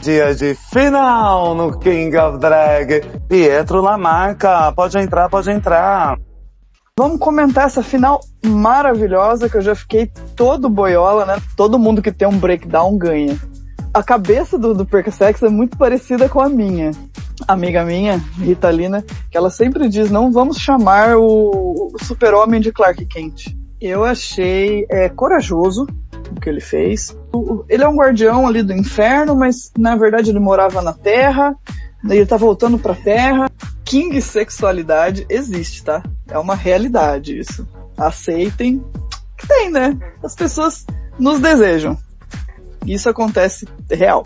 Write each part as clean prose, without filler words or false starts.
dia de final no King of Drag. Pietro Lamarca, pode entrar, pode entrar. Vamos comentar essa final maravilhosa que eu já fiquei todo boiola, né? Todo mundo que tem um breakdown ganha. A cabeça do Perca Sex é muito parecida com a minha. Amiga minha, Rita Lina, que ela sempre diz, não vamos chamar o super-homem de Clark Kent. Eu achei corajoso o que ele fez. Ele é um guardião ali do inferno, mas na verdade ele morava na Terra, daí ele tá voltando pra Terra. King sexualidade existe, tá? É uma realidade isso. Aceitem que tem, né? As pessoas nos desejam. Isso acontece real.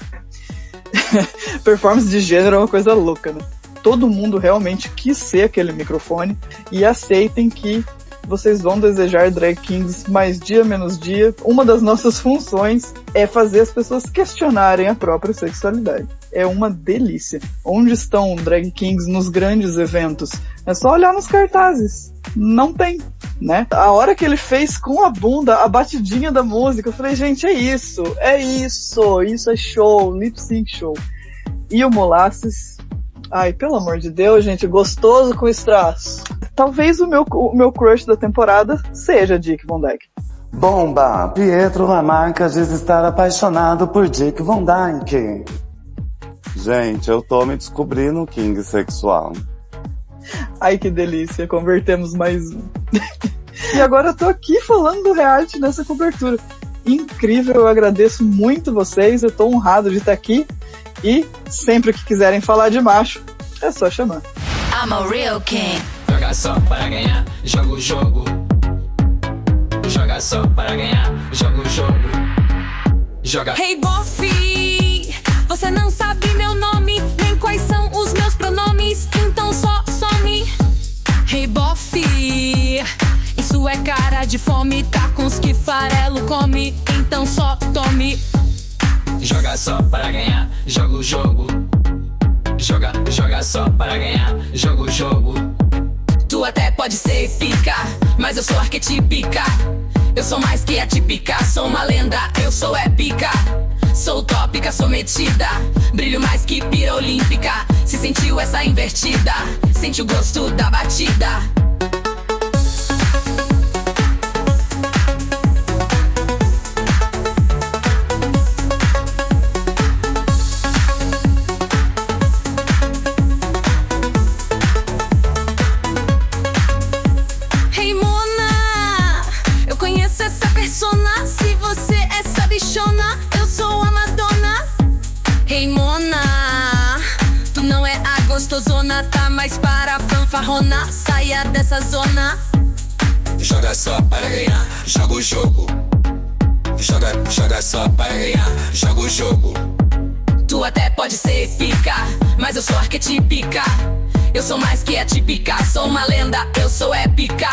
Performance de gênero é uma coisa louca, né? Todo mundo realmente quis ser aquele microfone e aceitem que vocês vão desejar drag kings mais dia menos dia. Uma das nossas funções é fazer as pessoas questionarem a própria sexualidade. É uma delícia. Onde estão drag kings nos grandes eventos? É só olhar nos cartazes. Não tem, né? A hora que ele fez com a bunda, a batidinha da música, eu falei, gente, isso é show, lip sync show. E o Molasses, ai, pelo amor de Deus, gente, gostoso com strass. Talvez o meu crush da temporada seja Dick Von Dyke. Bomba! Pietro Lamarca diz estar apaixonado por Dick Von Dyke. Gente, eu tô me descobrindo king sexual. Ai, que delícia, convertemos mais um. E agora eu tô aqui falando do reality nessa cobertura. Incrível, eu agradeço muito vocês, eu tô honrado de estar aqui. E sempre que quiserem falar de macho, é só chamar. I'm a real king. Joga só para ganhar, joga o jogo. Joga só para ganhar, joga o jogo. Joga. Hey bofe, você não sabe meu nome, nem quais são os meus pronomes, então só some. Hey bofe, isso é cara de fome, tá com os que farelo come, então só tome. Joga só para ganhar, joga o jogo. Joga só para ganhar, joga o jogo. Tu até pode ser pica, mas eu sou arquetípica. Eu sou mais que atípica, sou uma lenda, eu sou épica. Sou utópica, sou metida, brilho mais que pira olímpica. Se sentiu essa invertida, sente o gosto da batida. Se você é essa bichona, eu sou a Madonna. Hey Mona, tu não é a gostosona, tá mais para a fanfarrona, saia dessa zona. Joga só para ganhar, joga o jogo. Joga só para ganhar, joga o jogo. Tu até pode ser pica, mas eu sou arquetípica. Eu sou mais que atípica, sou uma lenda, eu sou épica.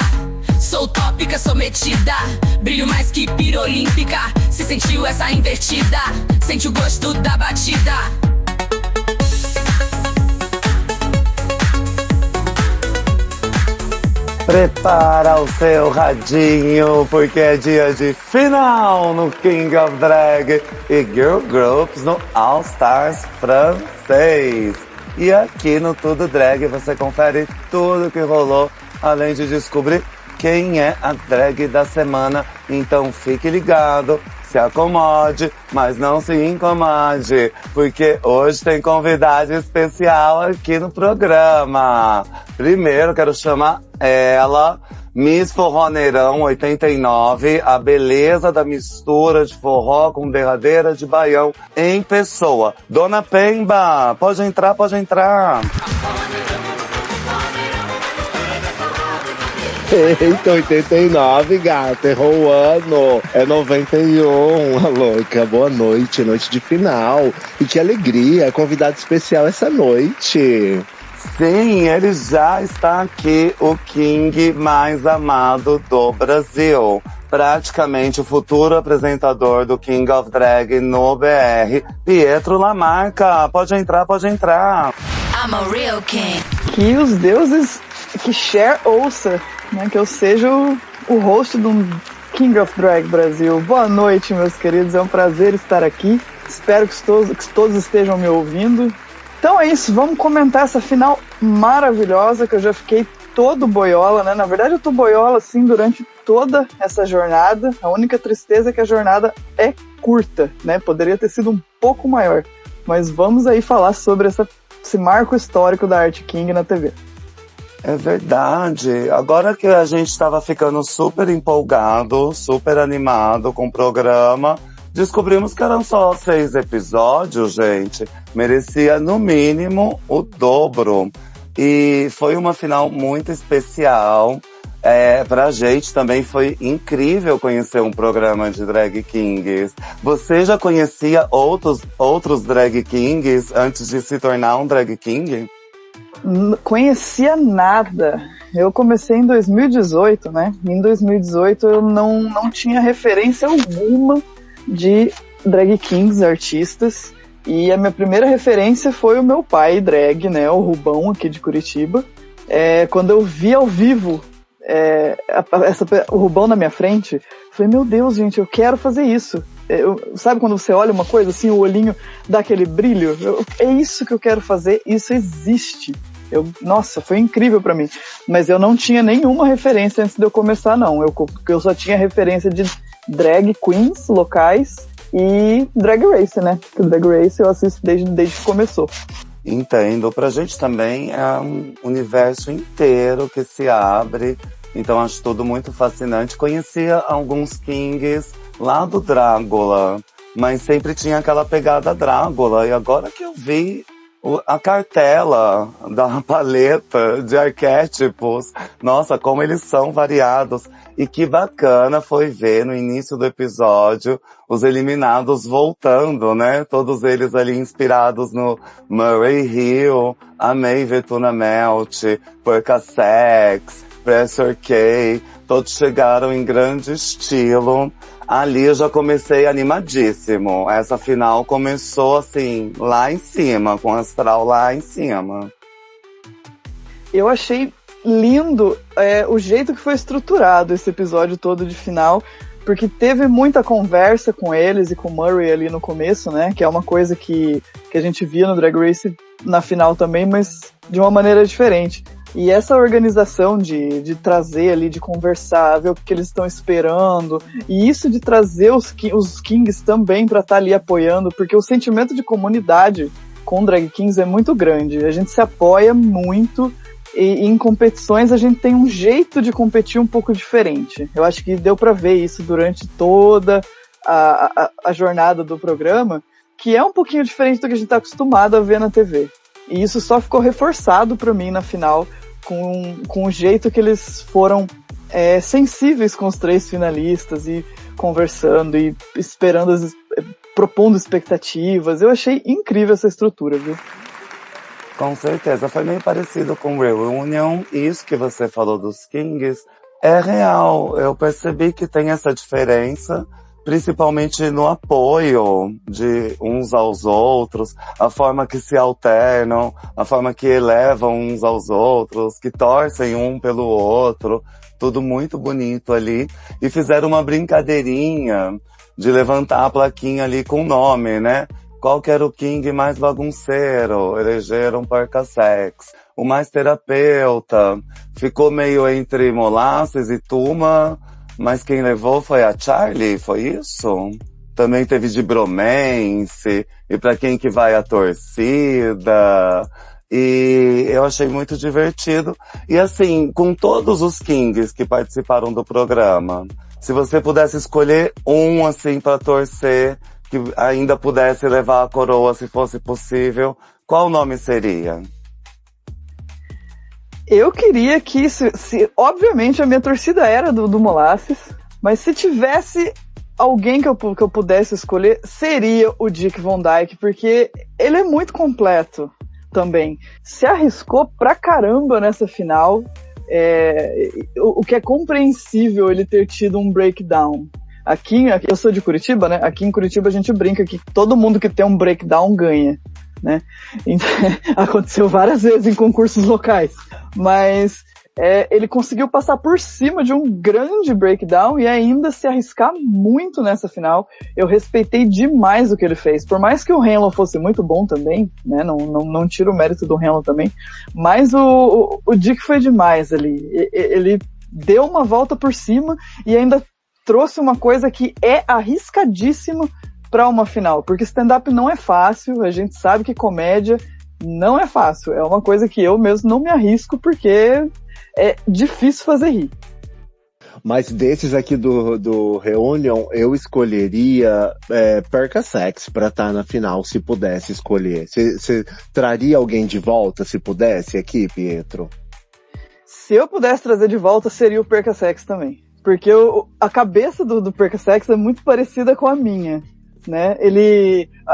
Sou utópica, sou metida, brilho mais que pira olímpica. Se sentiu essa invertida, sente o gosto da batida. Prepara o seu radinho, porque é dia de final no King of Drag e Girl Groups no All Stars francês. E aqui no Tudo Drag você confere tudo que rolou, além de descobrir quem é a drag da semana. Então fique ligado, se acomode, mas não se incomode, porque hoje tem convidada especial aqui no programa. Primeiro quero chamar ela, Miss Forroneirão 89, a beleza da mistura de forró com derradeira de baião em pessoa. Dona Pemba, pode entrar, pode entrar. Eita, 89, gata, errou o ano. É 91, a louca. Boa noite, noite de final. E que alegria, convidado especial essa noite. Sim, ele já está aqui, o King mais amado do Brasil. Praticamente o futuro apresentador do King of Drag no BR, Pietro Lamarca. Pode entrar, pode entrar. I'm a real king. Que os deuses que Cher ouça, né, que eu seja o host do King of Drag Brasil. Boa noite, meus queridos, é um prazer estar aqui. Espero que todos estejam me ouvindo. Então é isso, vamos comentar essa final maravilhosa, que eu já fiquei todo boiola, né? Na verdade eu tô boiola, assim, durante toda essa jornada. A única tristeza é que a jornada é curta, né? Poderia ter sido um pouco maior. Mas vamos aí falar sobre esse marco histórico da Art King na TV. É verdade. Agora que a gente estava ficando super empolgado, super animado com o programa, descobrimos que eram só 6 episódios, gente. Merecia, no mínimo, o dobro. E foi uma final muito especial. Pra gente também foi incrível conhecer um programa de drag kings. Você já conhecia outros drag kings antes de se tornar um drag king? Conhecia nada. Eu comecei em 2018, né? Em 2018 eu não tinha referência alguma de drag kings, artistas. E a minha primeira referência foi o meu pai drag, né? O Rubão, aqui de Curitiba. Quando eu vi ao vivo o Rubão na minha frente, eu falei, meu Deus, gente, eu quero fazer isso. Sabe quando você olha uma coisa assim, o olhinho dá aquele brilho? É isso que eu quero fazer, isso existe. Nossa, foi incrível pra mim. Mas eu não tinha nenhuma referência antes de eu começar, não. Eu só tinha referência de drag queens locais e Drag Race, né? Porque Drag Race eu assisto desde que começou. Entendo. Pra gente também é um universo inteiro que se abre. Então acho tudo muito fascinante. Conhecia alguns kings lá do Drácula, mas sempre tinha aquela pegada Drácula. E agora que eu vi a cartela da paleta de arquétipos, nossa, como eles são variados. E que bacana foi ver no início do episódio os eliminados voltando, né? Todos eles ali inspirados no Murray Hill, Amei Vetuna Melt, Porca Sex, Pressure K, todos chegaram em grande estilo. Ali eu já comecei animadíssimo. Essa final começou assim, lá em cima, com o astral lá em cima. Eu achei lindo o jeito que foi estruturado esse episódio todo de final, porque teve muita conversa com eles e com o Murray ali no começo, né? Que é uma coisa que a gente via no Drag Race na final também, mas de uma maneira diferente. E essa organização de trazer ali, de conversar, ver o que eles estão esperando, e isso de trazer os Kings também para estar ali apoiando, porque o sentimento de comunidade com Drag Kings é muito grande. A gente se apoia muito, e em competições a gente tem um jeito de competir um pouco diferente. Eu acho que deu para ver isso durante toda a jornada do programa, que é um pouquinho diferente do que a gente está acostumado a ver na TV. E isso só ficou reforçado para mim na final, com o jeito que eles foram sensíveis com os 3 finalistas e conversando e esperando, propondo expectativas. Eu achei incrível essa estrutura, viu? Com certeza, foi meio parecido com Reunion. Isso que você falou dos Kings é real. Eu percebi que tem essa diferença, principalmente no apoio de uns aos outros, a forma que se alternam, a forma que elevam uns aos outros, que torcem um pelo outro, tudo muito bonito ali. E fizeram uma brincadeirinha de levantar a plaquinha ali com o nome, né? Qual que era o King mais bagunceiro? Elegeram Porca Sex. O mais terapeuta ficou meio entre Molasses e Tuma, mas quem levou foi a Charlie, foi isso? Também teve de Bromance, e pra quem que vai a torcida. E eu achei muito divertido. E assim, com todos os Kings que participaram do programa, se você pudesse escolher um assim pra torcer, que ainda pudesse levar a coroa se fosse possível, qual nome seria? Eu queria que, obviamente a minha torcida era do Molasses, mas se tivesse alguém que eu pudesse escolher, seria o Dick Von Dyke, porque ele é muito completo também. Se arriscou pra caramba nessa final, o que é compreensível ele ter tido um breakdown. Aqui, eu sou de Curitiba, né? Aqui em Curitiba a gente brinca que todo mundo que tem um breakdown ganha, né? Então, aconteceu várias vezes em concursos locais. Mas ele conseguiu passar por cima de um grande breakdown e ainda se arriscar muito nessa final. Eu respeitei demais o que ele fez. Por mais que o Hanlon fosse muito bom também, né? Não tiro o mérito do Hanlon também, mas o Dick foi demais ali. Ele deu uma volta por cima e ainda trouxe uma coisa que é arriscadíssima para uma final, porque stand-up não é fácil, a gente sabe que comédia não é fácil, é uma coisa que eu mesmo não me arrisco porque é difícil fazer rir. Mas desses aqui do Reunion, eu escolheria Perca Sex pra estar na final, se pudesse escolher. Você traria alguém de volta, se pudesse, aqui, Pietro? Se eu pudesse trazer de volta, seria o Perca Sex também. Porque a cabeça do Perca Sex é muito parecida com a minha, né?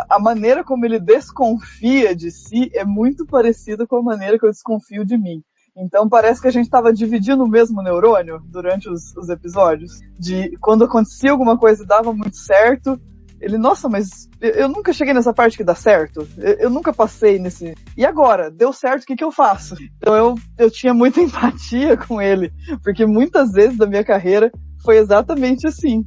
A maneira como ele desconfia de si é muito parecida com a maneira que eu desconfio de mim. Então parece que a gente estava dividindo o mesmo neurônio durante os episódios. De quando acontecia alguma coisa e dava muito certo, ele, nossa, mas eu nunca cheguei nessa parte que dá certo. Eu nunca passei nesse... E agora? Deu certo, o que eu faço? Então eu tinha muita empatia com ele, porque muitas vezes da minha carreira foi exatamente assim.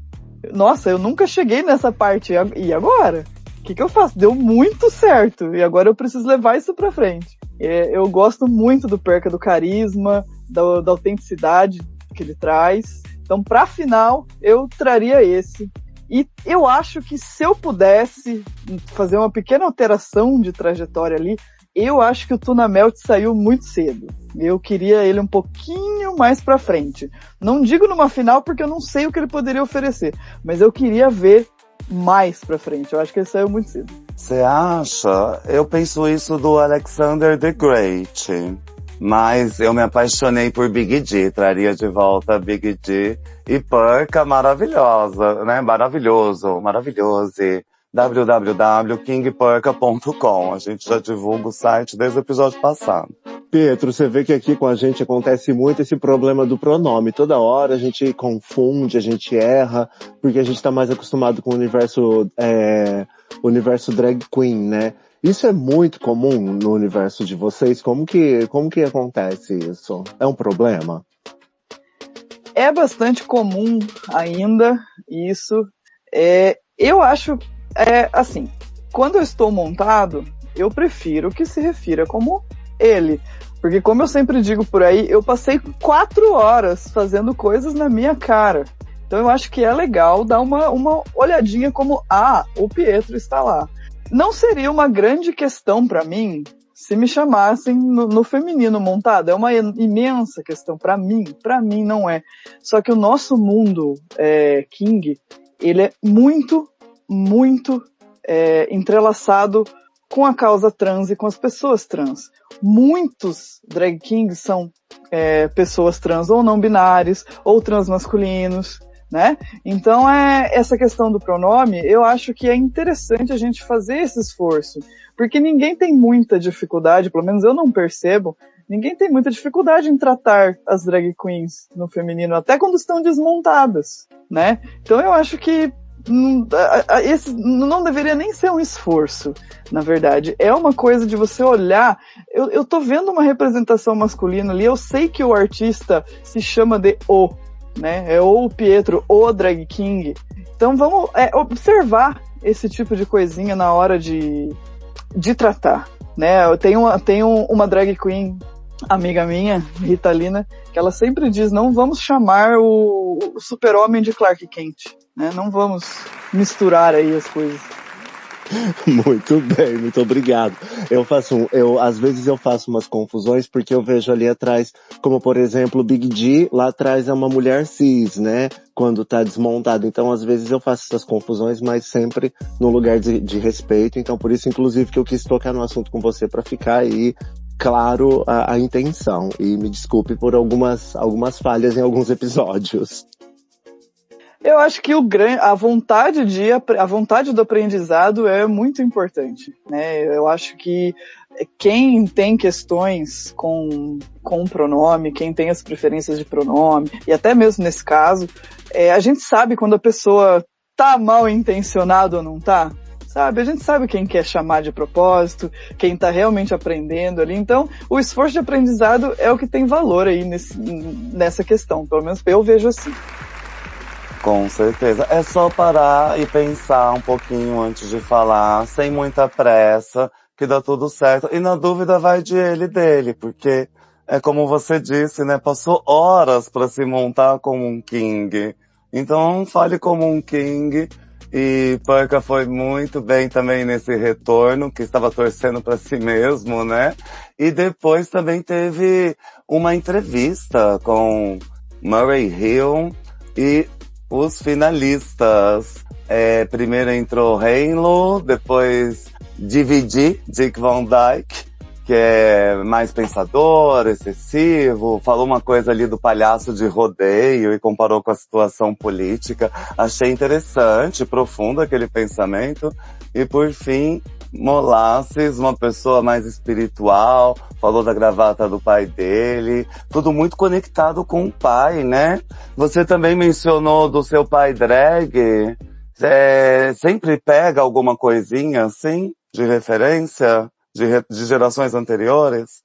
Nossa, eu nunca cheguei nessa parte, e agora? O que eu faço? Deu muito certo, e agora eu preciso levar isso pra frente. Eu gosto muito do Perca, do carisma, da autenticidade que ele traz. Então, pra final, eu traria esse. E eu acho que se eu pudesse fazer uma pequena alteração de trajetória ali, eu acho que o Tuna Melt saiu muito cedo. Eu queria ele um pouquinho mais pra frente. Não digo numa final porque eu não sei o que ele poderia oferecer, mas eu queria ver mais pra frente. Eu acho que ele saiu muito cedo. Você acha? Eu penso isso do Alexander the Great. Mas eu me apaixonei por Big D, traria de volta Big D e Perca maravilhosa, né? Maravilhoso. www.kingperca.com. A gente já divulga o site desde o episódio passado. Pietro, você vê que aqui com a gente acontece muito esse problema do pronome. Toda hora a gente confunde, a gente erra, porque a gente tá mais acostumado com o universo drag queen, né? Isso é muito comum no universo de vocês? Como que acontece isso? É um problema? É bastante comum ainda isso. Eu acho, assim, quando eu estou montado, eu prefiro que se refira como ele. Porque como eu sempre digo por aí, eu passei 4 horas fazendo coisas na minha cara. Então eu acho que é legal dar uma olhadinha como, o Pietro está lá. Não seria uma grande questão pra mim se me chamassem no feminino montado. É uma imensa questão pra mim não é. Só que o nosso mundo King, ele é muito, muito entrelaçado com a causa trans e com as pessoas trans. Muitos drag kings são pessoas trans ou não binários, ou transmasculinos, né? Então essa questão do pronome, eu acho que é interessante a gente fazer esse esforço, porque ninguém tem muita dificuldade, pelo menos eu não percebo, ninguém tem muita dificuldade em tratar as drag queens no feminino, até quando estão desmontadas, né? Então eu acho que esse não deveria nem ser um esforço, na verdade. É uma coisa de você olhar, eu tô vendo uma representação masculina ali, eu sei que o artista se chama de né? É o Pietro, o drag king. Então vamos observar esse tipo de coisinha na hora de tratar, né? Eu tenho uma drag queen, amiga minha, Ritalina, que ela sempre diz, não vamos chamar o super-homem de Clark Kent, né? Não vamos misturar aí as coisas. Muito bem, muito obrigado. Às vezes eu faço umas confusões porque eu vejo ali atrás, como por exemplo, o Big D, lá atrás é uma mulher cis, né? Quando tá desmontado. Então, às vezes eu faço essas confusões, mas sempre no lugar de respeito. Então, por isso, inclusive, que eu quis tocar no assunto com você para ficar aí claro a intenção. E me desculpe por algumas falhas em alguns episódios. Eu acho que a vontade do aprendizado é muito importante, né? Eu acho que quem tem questões com pronome, quem tem as preferências de pronome, e até mesmo nesse caso, a gente sabe quando a pessoa tá mal intencionada ou não tá, sabe? A gente sabe quem quer chamar de propósito, quem tá realmente aprendendo ali. Então, o esforço de aprendizado é o que tem valor aí nessa questão. Pelo menos eu vejo assim. Com certeza. É só parar e pensar um pouquinho antes de falar, sem muita pressa, que dá tudo certo. E na dúvida vai de ele e dele, porque é como você disse, né? Passou horas para se montar como um king. Então fale como um king. E Perca foi muito bem também nesse retorno, que estava torcendo para si mesmo, né? E depois também teve uma entrevista com Murray Hill e os finalistas. Primeiro entrou Halo, depois DVD, Dick Van Dyke, que é mais pensador, excessivo, falou uma coisa ali do palhaço de rodeio e comparou com a situação política. Achei interessante, profundo aquele pensamento. E por fim, Molasses, uma pessoa mais espiritual, falou da gravata do pai dele, tudo muito conectado com o pai, né? Você também mencionou do seu pai drag, sempre pega alguma coisinha assim, de referência? De gerações anteriores?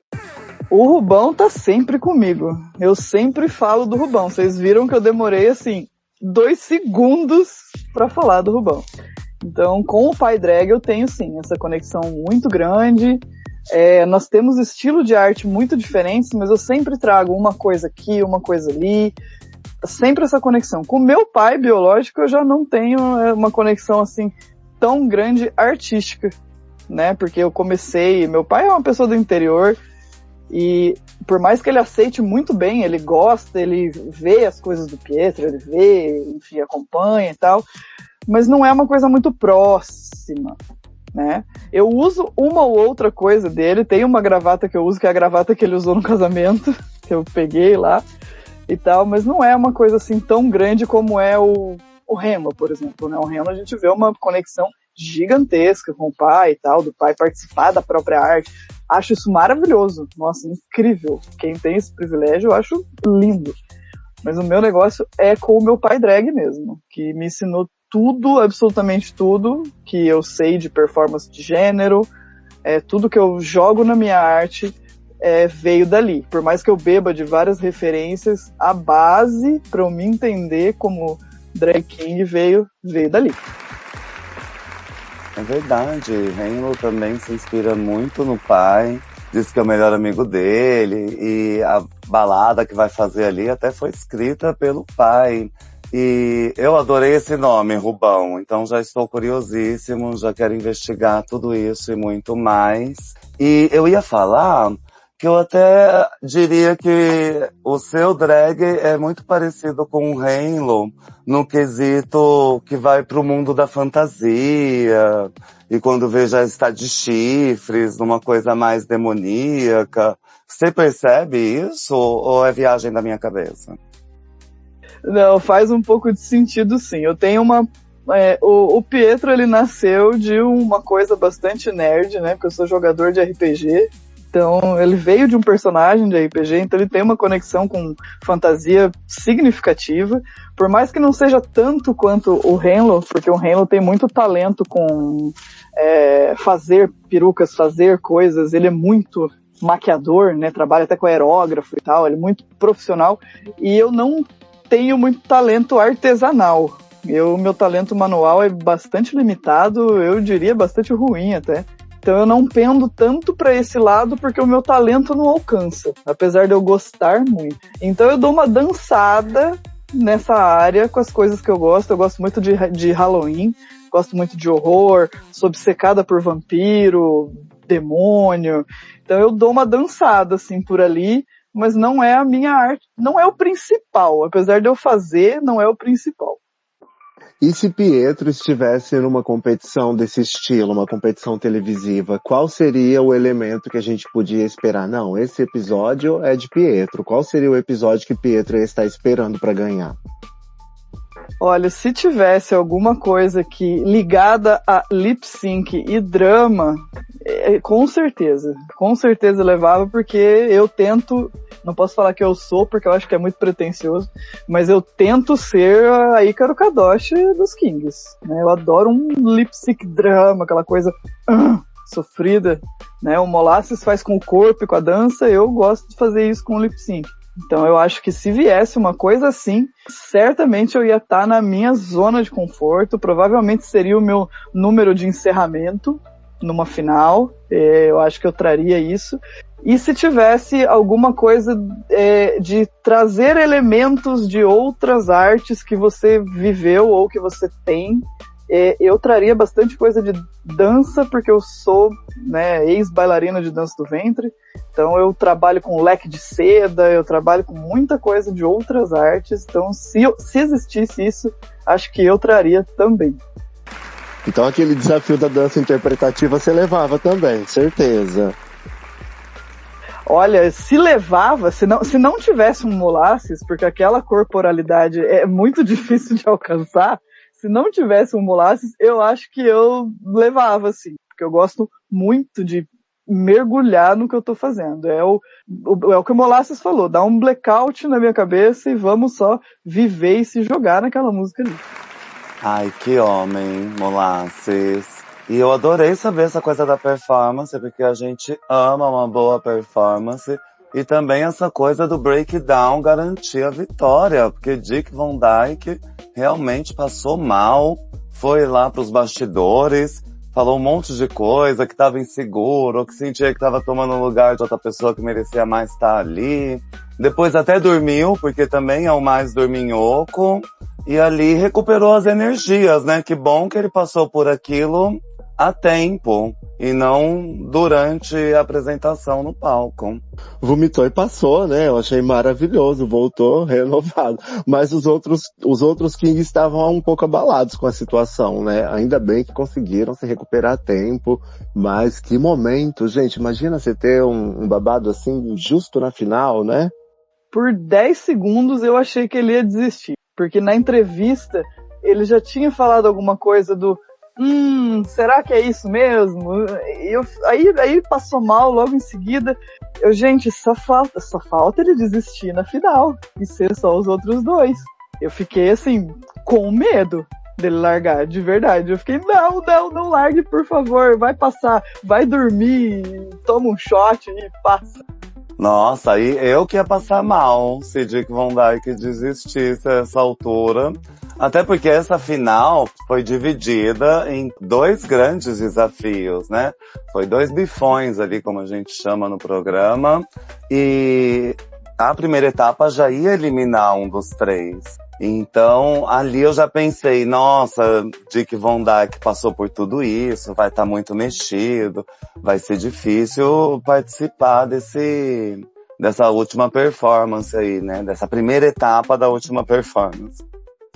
O Rubão tá sempre comigo. Eu sempre falo do Rubão. Vocês viram que eu demorei, assim, 2 segundos pra falar do Rubão. Então, com o pai drag eu tenho, sim, essa conexão muito grande. Nós temos estilo de arte muito diferentes, mas eu sempre trago uma coisa aqui, uma coisa ali. Sempre essa conexão. Com o meu pai biológico eu já não tenho uma conexão, assim, tão grande artística, né, porque eu comecei, meu pai é uma pessoa do interior e por mais que ele aceite muito bem, ele gosta, ele vê as coisas do Pietro, ele vê, enfim, acompanha e tal, mas não é uma coisa muito próxima, né. Eu uso uma ou outra coisa dele, tem uma gravata que eu uso, que é a gravata que ele usou no casamento, que eu peguei lá e tal, mas não é uma coisa assim tão grande como é o Remo, por exemplo, né, o Remo a gente vê uma conexão gigantesca com o pai e tal, do pai participar da própria arte. Acho isso maravilhoso. Nossa, incrível. Quem tem esse privilégio, eu acho lindo. Mas o meu negócio é com o meu pai drag mesmo, que me ensinou tudo, absolutamente tudo, que eu sei de performance de gênero, tudo que eu jogo na minha arte veio dali. Por mais que eu beba de várias referências, a base para eu me entender como drag king veio dali. É verdade, Halo também se inspira muito no pai, diz que é o melhor amigo dele, e a balada que vai fazer ali até foi escrita pelo pai. E eu adorei esse nome, Rubão, então já estou curiosíssimo, já quero investigar tudo isso e muito mais. E eu ia falar que eu até diria que o seu drag é muito parecido com o Halo, no quesito que vai pro mundo da fantasia, e quando vê já está de chifres, numa coisa mais demoníaca. Você percebe isso, ou é viagem da minha cabeça? Não, faz um pouco de sentido, sim. Eu tenho o Pietro, ele nasceu de uma coisa bastante nerd, né, porque eu sou jogador de RPG. Então, ele veio de um personagem de RPG, então ele tem uma conexão com fantasia significativa. Por mais que não seja tanto quanto o Halo, porque o Halo tem muito talento com fazer perucas, fazer coisas. Ele é muito maquiador, né? Trabalha até com aerógrafo e tal, ele é muito profissional. E eu não tenho muito talento artesanal. Meu talento manual é bastante limitado, eu diria bastante ruim até. Então eu não pendo tanto para esse lado porque o meu talento não alcança, apesar de eu gostar muito. Então eu dou uma dançada nessa área com as coisas que eu gosto. Eu gosto muito de Halloween, gosto muito de horror, sou obcecada por vampiro, demônio. Então eu dou uma dançada assim por ali, mas não é a minha arte, não é o principal. Apesar de eu fazer, não é o principal. E se Pietro estivesse numa competição desse estilo, uma competição televisiva, qual seria o elemento que a gente podia esperar? Não, esse episódio é de Pietro. Qual seria o episódio que Pietro ia estar esperando para ganhar? Olha, se tivesse alguma coisa ligada a lip sync e drama, Com certeza levava, porque eu tento, não posso falar que eu sou, porque eu acho que é muito pretensioso, mas eu tento ser a Hikaru Kadoshi dos Kings, né? Eu adoro um lip sync drama, aquela coisa sofrida, né? O Molasses faz com o corpo e com a dança, eu gosto de fazer isso com o lip sync. Então eu acho que se viesse uma coisa assim, certamente eu ia estar na minha zona de conforto, provavelmente seria o meu número de encerramento numa final, eu acho que eu traria isso. E se tivesse alguma coisa de trazer elementos de outras artes que você viveu ou que você tem, eu traria bastante coisa de dança, porque eu sou, né, ex-bailarina de dança do ventre, então eu trabalho com leque de seda, eu trabalho com muita coisa de outras artes, então se existisse isso, acho que eu traria também. Então aquele desafio da dança interpretativa você levava também, certeza. Olha, se levava, se não tivesse um Molasses, porque aquela corporalidade é muito difícil de alcançar, se não tivesse um Molasses, eu acho que eu levava, sim, porque eu gosto muito de mergulhar no que eu tô fazendo. É o que o Molasses falou, dá um blackout na minha cabeça e vamos só viver e se jogar naquela música ali. Ai, que homem, Molasses. E eu adorei saber essa coisa da performance, porque a gente ama uma boa performance. E também essa coisa do breakdown garantir a vitória, porque Dick Van Dyke realmente passou mal, foi lá pros bastidores, falou um monte de coisa, que tava inseguro, que sentia que tava tomando o lugar de outra pessoa que merecia mais estar ali. Depois até dormiu, porque também é o mais dorminhoco. E ali recuperou as energias, né? Que bom que ele passou por aquilo a tempo e não durante a apresentação no palco. Vomitou e passou, né? Eu achei maravilhoso, voltou renovado. Mas os outros Kings estavam um pouco abalados com a situação, né? Ainda bem que conseguiram se recuperar a tempo, mas que momento, gente, imagina você ter um babado assim justo na final, né? Por 10 segundos eu achei que ele ia desistir, porque na entrevista ele já tinha falado alguma coisa do será que é isso mesmo? Aí passou mal logo em seguida. Gente, só falta ele desistir na final e ser só os outros dois. Eu fiquei assim, com medo dele largar, de verdade. Eu fiquei, não largue, por favor, vai passar, vai dormir, toma um shot e passa. Nossa, aí eu que ia passar mal se Dick Van Dyke desistisse a essa altura. Até porque essa final foi dividida em 2 grandes desafios, né? Foi 2 bifões ali, como a gente chama no programa. E a primeira etapa já ia eliminar um dos 3. Então, ali eu já pensei, nossa, Dick Van Dyke passou por tudo isso, vai estar muito mexido, vai ser difícil participar dessa última performance aí, né? Dessa primeira etapa da última performance.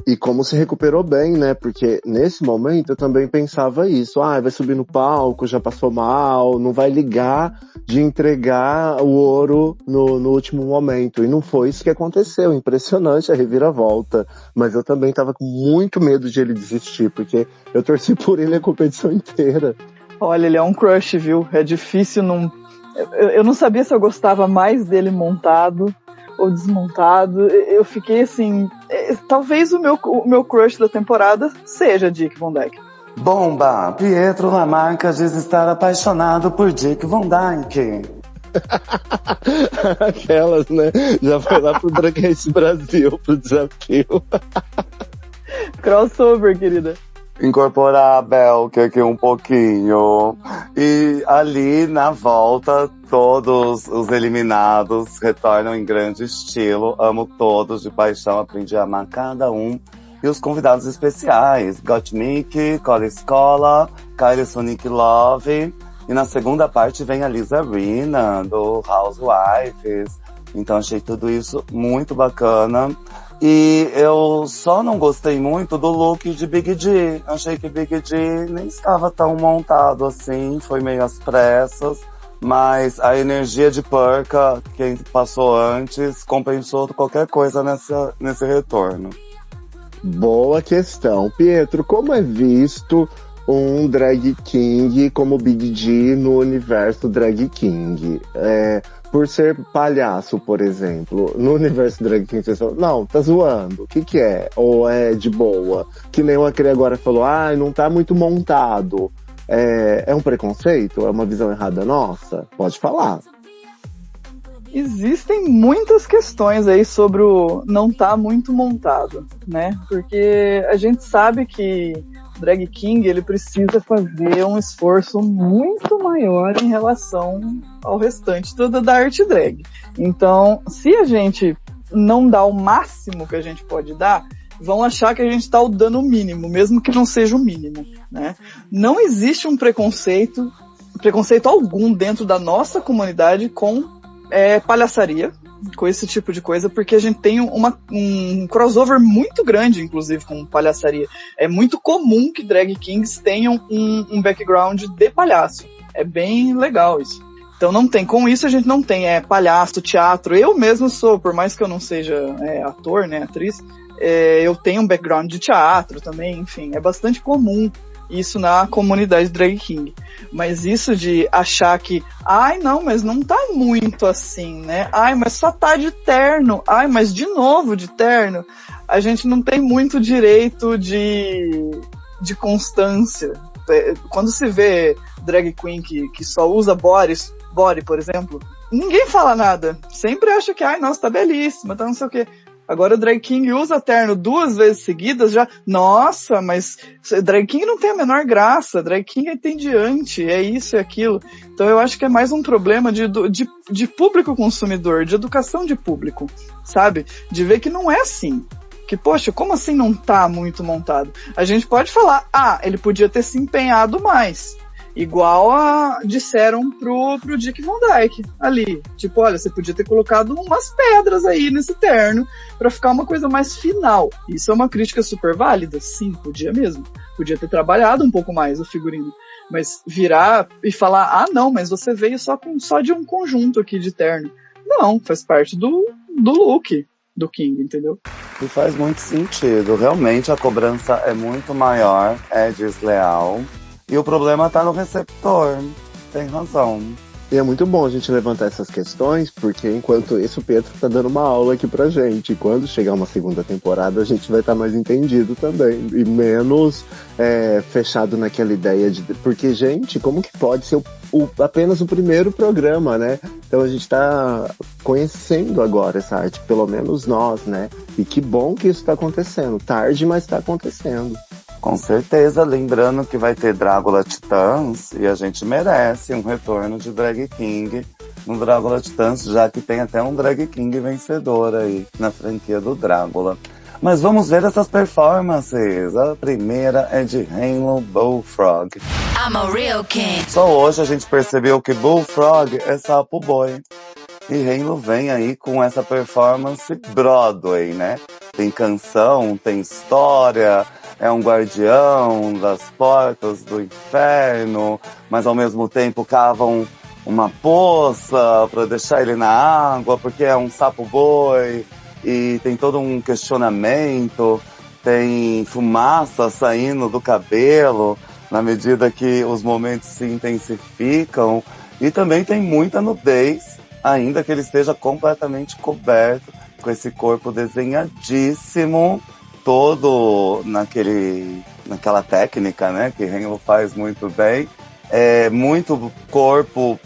E como se recuperou bem, né? Porque nesse momento eu também pensava isso. Vai subir no palco, já passou mal, não vai ligar de entregar o ouro no último momento. E não foi isso que aconteceu. Impressionante a reviravolta. Mas eu também tava com muito medo de ele desistir, porque eu torci por ele a competição inteira. Olha, ele é um crush, viu? É difícil não... Eu não sabia se eu gostava mais dele montado ou desmontado. Eu fiquei assim, talvez o meu crush da temporada seja Dick Van Dyke. Bomba! Pietro Lamarca diz estar apaixonado por Dick Van Dyke. Aquelas, né? Já foi lá pro Drag Race Brasil, pro desafio. Crossover, querida. Incorporar a Belk aqui um pouquinho. E ali, na volta, todos os eliminados retornam em grande estilo. Amo todos de paixão, aprendi a amar cada um. E os convidados especiais, Gottmik, Cole Escola, Kylie Sonic Love. E na segunda parte vem a Lisa Rinna, do Housewives. Então achei tudo isso muito bacana. E eu só não gostei muito do look de Big D. Achei que Big D nem estava tão montado assim, foi meio às pressas. Mas a energia de Perca, quem passou antes, compensou qualquer coisa nesse retorno. Boa questão. Pietro, como é visto um drag king como Big D no universo drag king. Por ser palhaço, por exemplo, no universo drag king, você fala, não, tá zoando, o que que é? Ou é de boa? Que nem o Acre agora falou, não tá muito montado. É um preconceito? É uma visão errada nossa? Pode falar. Existem muitas questões aí sobre o não tá muito montado, né? Porque a gente sabe que o drag king, ele precisa fazer um esforço muito maior em relação ao restante da arte drag. Então, se a gente não dá o máximo que a gente pode dar, vão achar que a gente tá dando o mínimo, mesmo que não seja o mínimo, né? Não existe um preconceito algum dentro da nossa comunidade com palhaçaria, com esse tipo de coisa, porque a gente tem um crossover muito grande, inclusive, com palhaçaria. É muito comum que drag kings tenham um background de palhaço. É bem legal isso. Então não tem, com isso a gente não tem palhaço, teatro. Eu mesmo sou, por mais que eu não seja ator, né, atriz, eu tenho um background de teatro também, enfim, é bastante comum isso na comunidade drag king. Mas isso de achar que, não, mas não tá muito assim, né? Mas só tá de terno. Mas de novo de terno. A gente não tem muito direito de constância. Quando se vê drag queen que só usa body, por exemplo, ninguém fala nada. Sempre acha que, nossa, tá belíssima, tá não sei o quê. Agora o drag king usa terno 2 vezes seguidas, já, nossa, mas drag king não tem a menor graça, drag king é entediante, é isso e aquilo. Então eu acho que é mais um problema de público consumidor, de educação de público, sabe? De ver que não é assim. Que, poxa, como assim não tá muito montado? A gente pode falar, ele podia ter se empenhado mais. Igual disseram pro Dick Van Dyke ali. Tipo, olha, você podia ter colocado umas pedras aí nesse terno pra ficar uma coisa mais final. Isso é uma crítica super válida? Sim, podia mesmo. Podia ter trabalhado um pouco mais o figurino. Mas virar e falar, não, mas você veio só de um conjunto aqui de terno. Não, faz parte do look do King, entendeu? E faz muito sentido. Realmente a cobrança é muito maior, é desleal. E o problema tá no receptor. Tem razão. E é muito bom a gente levantar essas questões, porque enquanto isso o Pedro tá dando uma aula aqui pra gente. E quando chegar uma segunda temporada, a gente vai estar mais entendido também. E menos fechado naquela ideia de... Porque, gente, como que pode ser apenas o primeiro programa, né? Então a gente tá conhecendo agora essa arte, pelo menos nós, né? E que bom que isso tá acontecendo. Tarde, mas tá acontecendo. Com certeza, lembrando que vai ter Drácula Titãs e a gente merece um retorno de Drag King no Drácula Titãs, já que tem até um Drag King vencedor aí na franquia do Drácula. Mas vamos ver essas performances. A primeira é de Halo Bullfrog. I'm a real king. Só hoje a gente percebeu que Bullfrog é sapo boy. E Halo vem aí com essa performance Broadway, né? Tem canção, tem história, é um guardião das portas do inferno, mas ao mesmo tempo cavam uma poça para deixar ele na água, porque é um sapo boi, e tem todo um questionamento, tem fumaça saindo do cabelo na medida que os momentos se intensificam, e também tem muita nudez, ainda que ele esteja completamente coberto com esse corpo desenhadíssimo, todo naquela técnica, né, que Halo faz muito bem. Muito corpo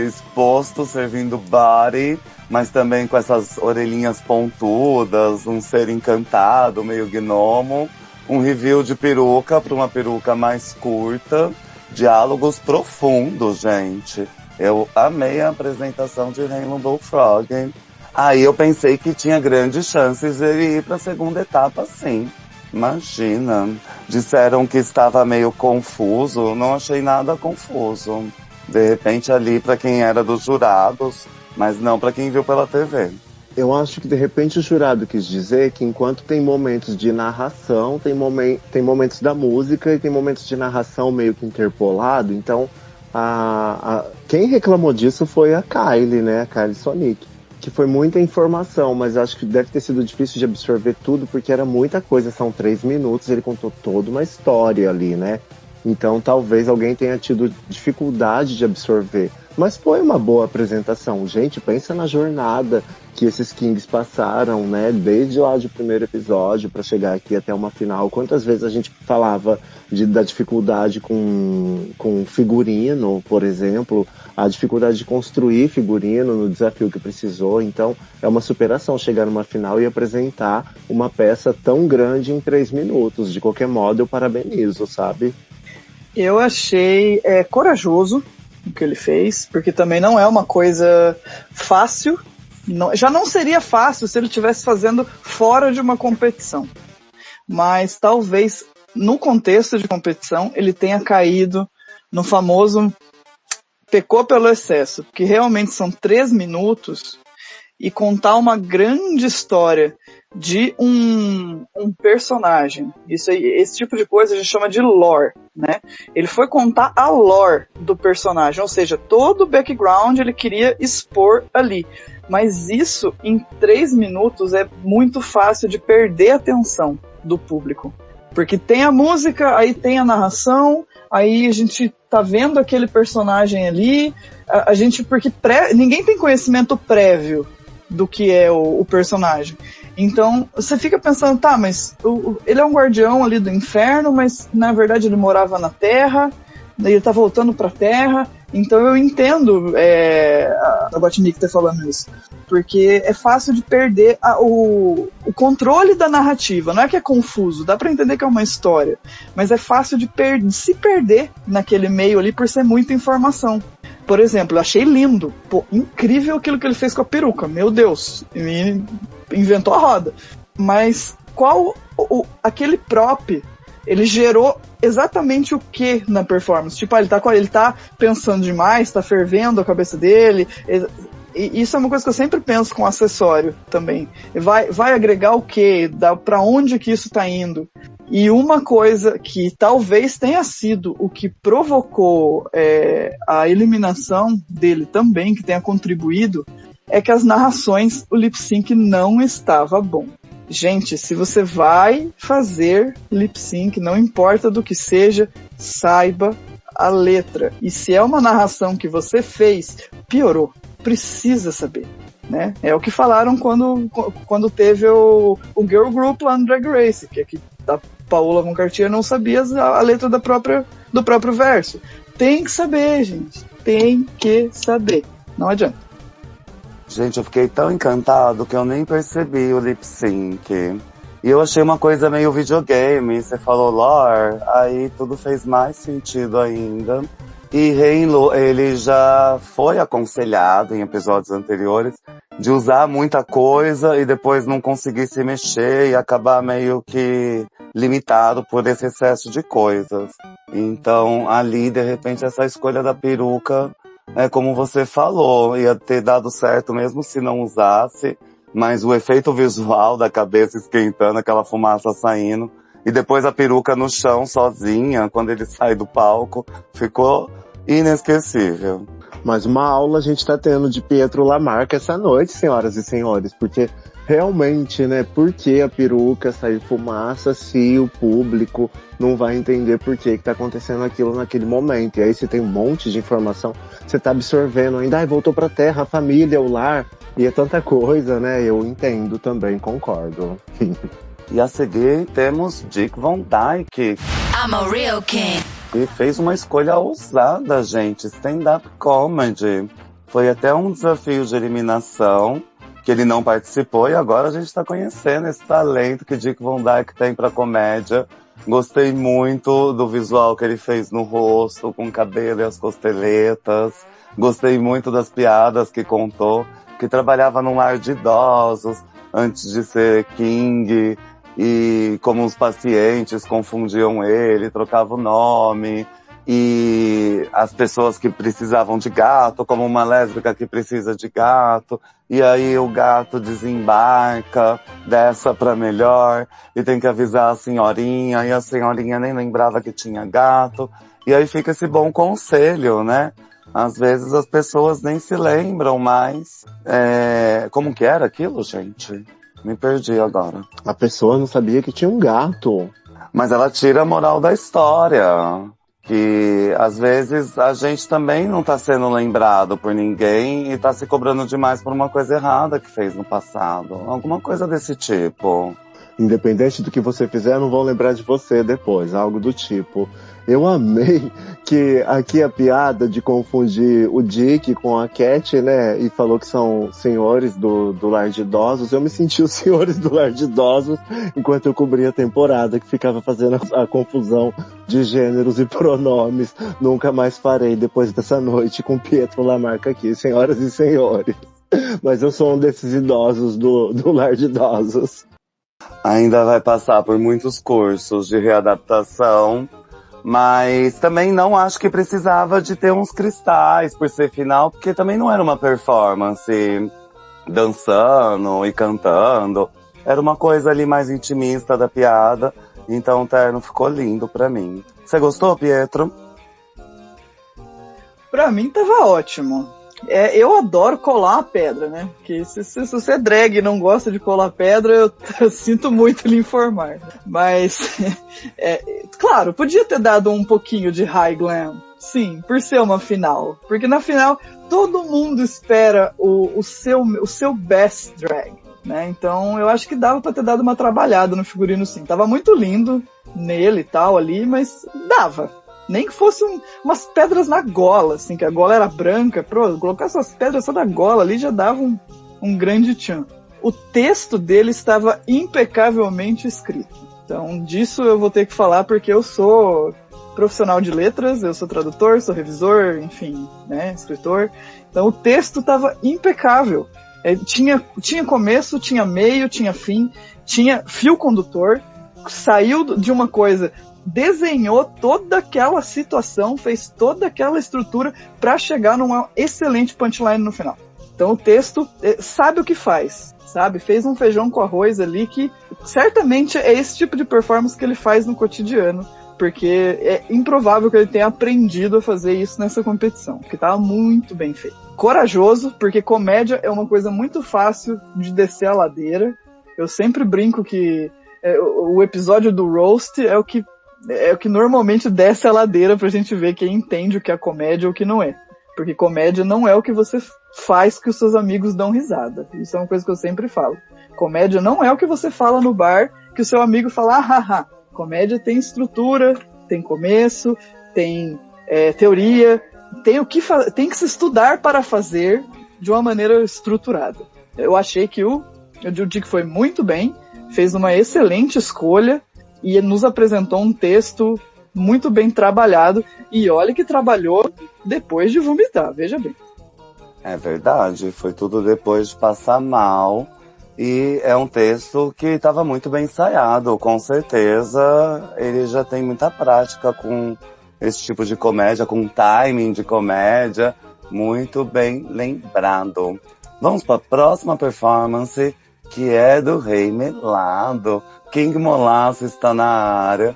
exposto, servindo body, mas também com essas orelhinhas pontudas, um ser encantado, meio gnomo. Um review de peruca para uma peruca mais curta. Diálogos profundos, gente. Eu amei a apresentação de Halo Bullfrog. Aí eu pensei que tinha grandes chances de ele ir para a segunda etapa, sim. Imagina. Disseram que estava meio confuso, não achei nada confuso. De repente ali para quem era dos jurados, mas não para quem viu pela TV. Eu acho que de repente o jurado quis dizer que enquanto tem momentos de narração, tem momentos da música e tem momentos de narração meio que interpolado, então quem reclamou disso foi a Kylie, né? A Kylie Sonic. Que foi muita informação, mas acho que deve ter sido difícil de absorver tudo, porque era muita coisa, são 3 minutos, ele contou toda uma história ali, né? Então talvez alguém tenha tido dificuldade de absorver. Mas foi uma boa apresentação. Gente, pensa na jornada que esses Kings passaram, né? Desde lá do primeiro episódio para chegar aqui até uma final. Quantas vezes a gente falava da dificuldade com figurino, por exemplo, a dificuldade de construir figurino no desafio que precisou. Então é uma superação chegar numa final e apresentar uma peça tão grande em 3 minutos. De qualquer modo, eu parabenizo, sabe? Eu achei corajoso o que ele fez, porque também não é uma coisa fácil. Já não seria fácil se ele estivesse fazendo fora de uma competição. Mas talvez, no contexto de competição, ele tenha caído no famoso pecou pelo excesso, porque realmente são 3 minutos e contar uma grande história de um personagem. Esse tipo de coisa a gente chama de lore, né? Ele foi contar a lore do personagem, ou seja, todo o background ele queria expor ali. Mas isso, em 3 minutos, é muito fácil de perder a atenção do público. Porque tem a música, aí tem a narração, aí a gente tá vendo aquele personagem ali, porque ninguém tem conhecimento prévio do que é o personagem. Então, você fica pensando, tá, mas ele é um guardião ali do inferno, mas na verdade ele morava na Terra, ele tá voltando pra Terra. Então eu entendo a Gottmik tá falando isso, porque é fácil de perder o controle da narrativa. Não é que é confuso, dá pra entender que é uma história, mas é fácil de se perder naquele meio ali por ser muita informação. Por exemplo, eu achei lindo, incrível aquilo que ele fez com a peruca, meu Deus, ele inventou a roda. Mas aquele prop, ele gerou exatamente o que na performance? Tipo, ele tá pensando demais, tá fervendo a cabeça dele. E isso é uma coisa que eu sempre penso com acessório também. Vai agregar o quê? Pra onde que isso tá indo? E uma coisa que talvez tenha sido o que provocou a eliminação dele também, que tenha contribuído, é que as narrações, o lip sync não estava bom. Gente, se você vai fazer lip sync, não importa do que seja, saiba a letra. E se é uma narração que você fez, piorou. Precisa saber, né? É o que falaram quando teve o Girl Group lá no Drag Race, que aqui a Paola von Cartier não sabia a letra do próprio verso. Tem que saber, gente. Tem que saber. Não adianta. Gente, eu fiquei tão encantado que eu nem percebi o lip sync. E eu achei uma coisa meio videogame. Você falou lore, aí tudo fez mais sentido ainda. E Rei-Lo, ele já foi aconselhado em episódios anteriores de usar muita coisa e depois não conseguir se mexer e acabar meio que limitado por esse excesso de coisas. Então, ali, de repente, essa escolha da peruca, como você falou, ia ter dado certo mesmo se não usasse, mas o efeito visual da cabeça esquentando, aquela fumaça saindo, e depois a peruca no chão sozinha, quando ele sai do palco, ficou inesquecível. Mas uma aula a gente tá tendo de Pietro Lamarca essa noite, senhoras e senhores, porque realmente, né, por que a peruca sair fumaça se o público não vai entender por que tá acontecendo aquilo naquele momento? E aí você tem um monte de informação, você tá absorvendo ainda, voltou pra terra, a família, o lar, e é tanta coisa, né, eu entendo também, concordo. E a seguir temos Dick Van Dyke. I'm a real king. E fez uma escolha ousada, gente. Stand-up comedy. Foi até um desafio de eliminação, que ele não participou, e agora a gente tá conhecendo esse talento que Dick Van Dyke tem pra comédia. Gostei muito do visual que ele fez no rosto, com o cabelo e as costeletas. Gostei muito das piadas que contou, que trabalhava num lar de idosos, antes de ser king, e como os pacientes confundiam ele, trocavam o nome, e as pessoas que precisavam de gato, como uma lésbica que precisa de gato, e aí o gato desembarca dessa pra melhor, e tem que avisar a senhorinha, e a senhorinha nem lembrava que tinha gato, e aí fica esse bom conselho, né? Às vezes as pessoas nem se lembram mais. Como que era aquilo, gente? Me perdi agora. A pessoa não sabia que tinha um gato. Mas ela tira a moral da história. Que às vezes a gente também não tá sendo lembrado por ninguém e tá se cobrando demais por uma coisa errada que fez no passado. Alguma coisa desse tipo. Independente do que você fizer, não vão lembrar de você depois, algo do tipo. Eu amei que aqui a piada de confundir o Dick com a Cat, né, e falou que são senhores do lar de idosos. Eu me senti os senhores do lar de idosos enquanto eu cobria a temporada, que ficava fazendo a confusão de gêneros e pronomes. Nunca mais farei depois dessa noite com Pietro Lamarca aqui, senhoras e senhores. Mas eu sou um desses idosos do lar de idosos. Ainda vai passar por muitos cursos de readaptação, mas também não acho que precisava de ter uns cristais por ser final, porque também não era uma performance dançando e cantando. Era uma coisa ali mais intimista da piada, então o terno ficou lindo pra mim. Você gostou, Pietro? Pra mim tava ótimo. Eu adoro colar a pedra, né? Porque se você é drag e não gosta de colar pedra, eu sinto muito lhe informar. Mas, claro, podia ter dado um pouquinho de high glam. Sim, por ser uma final. Porque na final, todo mundo espera o seu best drag, né? Então, eu acho que dava pra ter dado uma trabalhada no figurino, sim. Tava muito lindo nele e tal ali, mas dava. Nem que fosse umas pedras na gola, assim, que a gola era branca. Colocar essas pedras só da gola ali já dava um grande tchan. O texto dele estava impecavelmente escrito. Então, disso eu vou ter que falar porque eu sou profissional de letras, eu sou tradutor, sou revisor, enfim, né, escritor. Então, o texto estava impecável. Tinha começo, tinha meio, tinha fim, tinha fio condutor, saiu de uma coisa... desenhou toda aquela situação, fez toda aquela estrutura para chegar numa excelente punchline no final. Então o texto sabe o que faz, sabe? Fez um feijão com arroz ali que certamente é esse tipo de performance que ele faz no cotidiano, porque é improvável que ele tenha aprendido a fazer isso nessa competição, porque estava muito bem feito. Corajoso, porque comédia é uma coisa muito fácil de descer a ladeira. Eu sempre brinco que o episódio do roast é o que normalmente desce a ladeira pra gente ver quem entende o que é comédia ou o que não é. Porque comédia não é o que você faz que os seus amigos dão risada. Isso é uma coisa que eu sempre falo. Comédia não é o que você fala no bar que o seu amigo fala, haha. Comédia tem estrutura, tem começo, tem teoria, tem que se estudar para fazer de uma maneira estruturada. Eu achei que o Dick foi muito bem, fez uma excelente escolha, e nos apresentou um texto muito bem trabalhado. E olha que trabalhou depois de vomitar, veja bem. É verdade, foi tudo depois de passar mal. E é um texto que estava muito bem ensaiado, com certeza. Ele já tem muita prática com esse tipo de comédia, com timing de comédia. Muito bem lembrado. Vamos para a próxima performance, que é do Rei Melado. King Molasso está na área.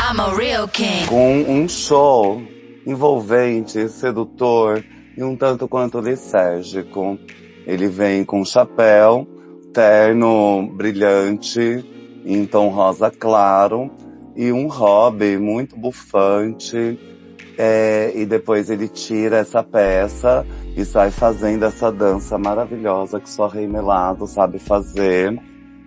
I'm a real king. Com um show envolvente, sedutor e um tanto quanto lisérgico. Ele vem com chapéu, terno brilhante, em tom rosa claro, e um hobby muito bufante. E depois ele tira essa peça e sai fazendo essa dança maravilhosa que só Rei Melado sabe fazer.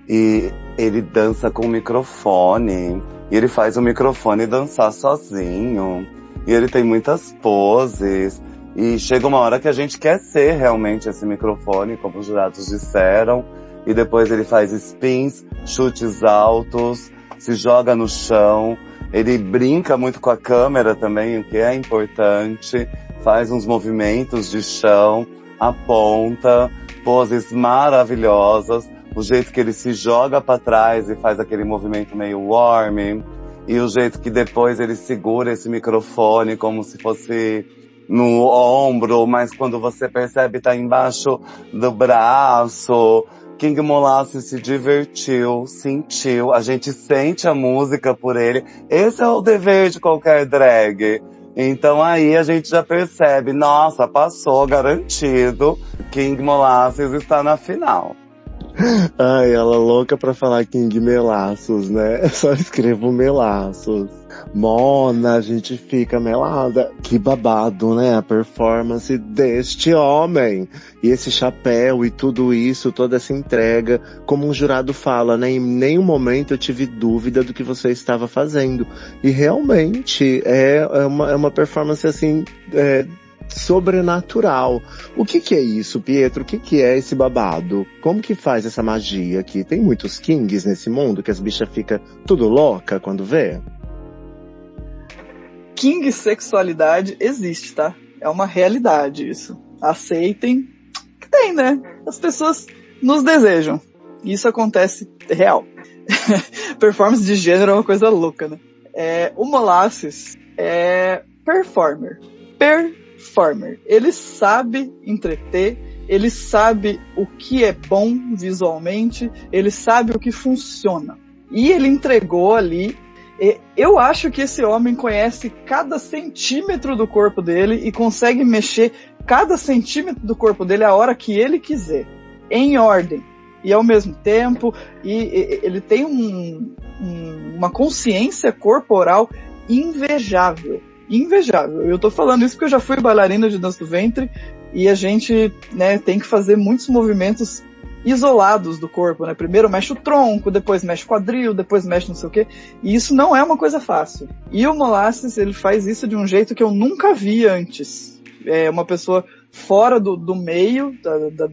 E ele dança com o microfone, e ele faz o microfone dançar sozinho, e ele tem muitas poses, e chega uma hora que a gente quer ser realmente esse microfone, como os jurados disseram, e depois ele faz spins, chutes altos, se joga no chão, ele brinca muito com a câmera também, o que é importante, faz uns movimentos de chão, aponta, poses maravilhosas, o jeito que ele se joga para trás e faz aquele movimento meio warm, e o jeito que depois ele segura esse microfone como se fosse no ombro, mas quando você percebe tá embaixo do braço. King Molasso se divertiu, sentiu, a gente sente a música por ele. Esse é o dever de qualquer drag. Então aí a gente já percebe, nossa, passou, garantido, King Molasses está na final. Ai, ela louca pra falar King Melaços, né? Eu só escrevo Melaços. Mona, a gente fica melada. Que babado, né? A performance deste homem. E esse chapéu e tudo isso, toda essa entrega. Como um jurado fala, né? Em nenhum momento eu tive dúvida do que você estava fazendo. E realmente é uma performance assim... sobrenatural. O que é isso, Pietro? O que é esse babado? Como que faz essa magia aqui? Tem muitos kings nesse mundo que as bichas ficam tudo louca quando vê? King sexualidade existe, tá? É uma realidade isso. Aceitem que tem, né? As pessoas nos desejam. Isso acontece real. Performance de gênero é uma coisa louca, né? O Molasses é performer. Ele sabe entreter, ele sabe o que é bom visualmente, ele sabe o que funciona. E ele entregou ali. Eu acho que esse homem conhece cada centímetro do corpo dele e consegue mexer cada centímetro do corpo dele a hora que ele quiser, em ordem. E ao mesmo tempo, ele tem uma consciência corporal invejável. Eu tô falando isso porque eu já fui bailarina de dança do ventre e a gente, né, tem que fazer muitos movimentos isolados do corpo, né? Primeiro mexe o tronco, depois mexe o quadril, depois mexe não sei o quê. E isso não é uma coisa fácil. E o Molasses, ele faz isso de um jeito que eu nunca vi antes. É uma pessoa fora do meio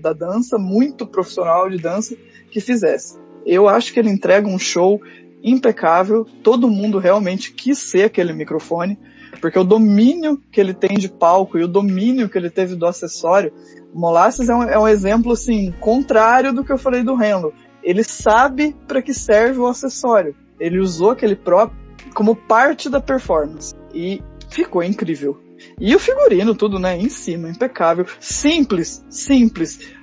da dança, muito profissional de dança, que fizesse. Eu acho que ele entrega um show impecável. Todo mundo realmente quis ser aquele microfone, porque o domínio que ele tem de palco e o domínio que ele teve do acessório. O Molasses é um exemplo assim, contrário do que eu falei do Hanlon. Ele sabe para que serve o acessório. Ele usou aquele prop como parte da performance e ficou incrível. E o figurino, tudo, né, em cima, impecável, simples,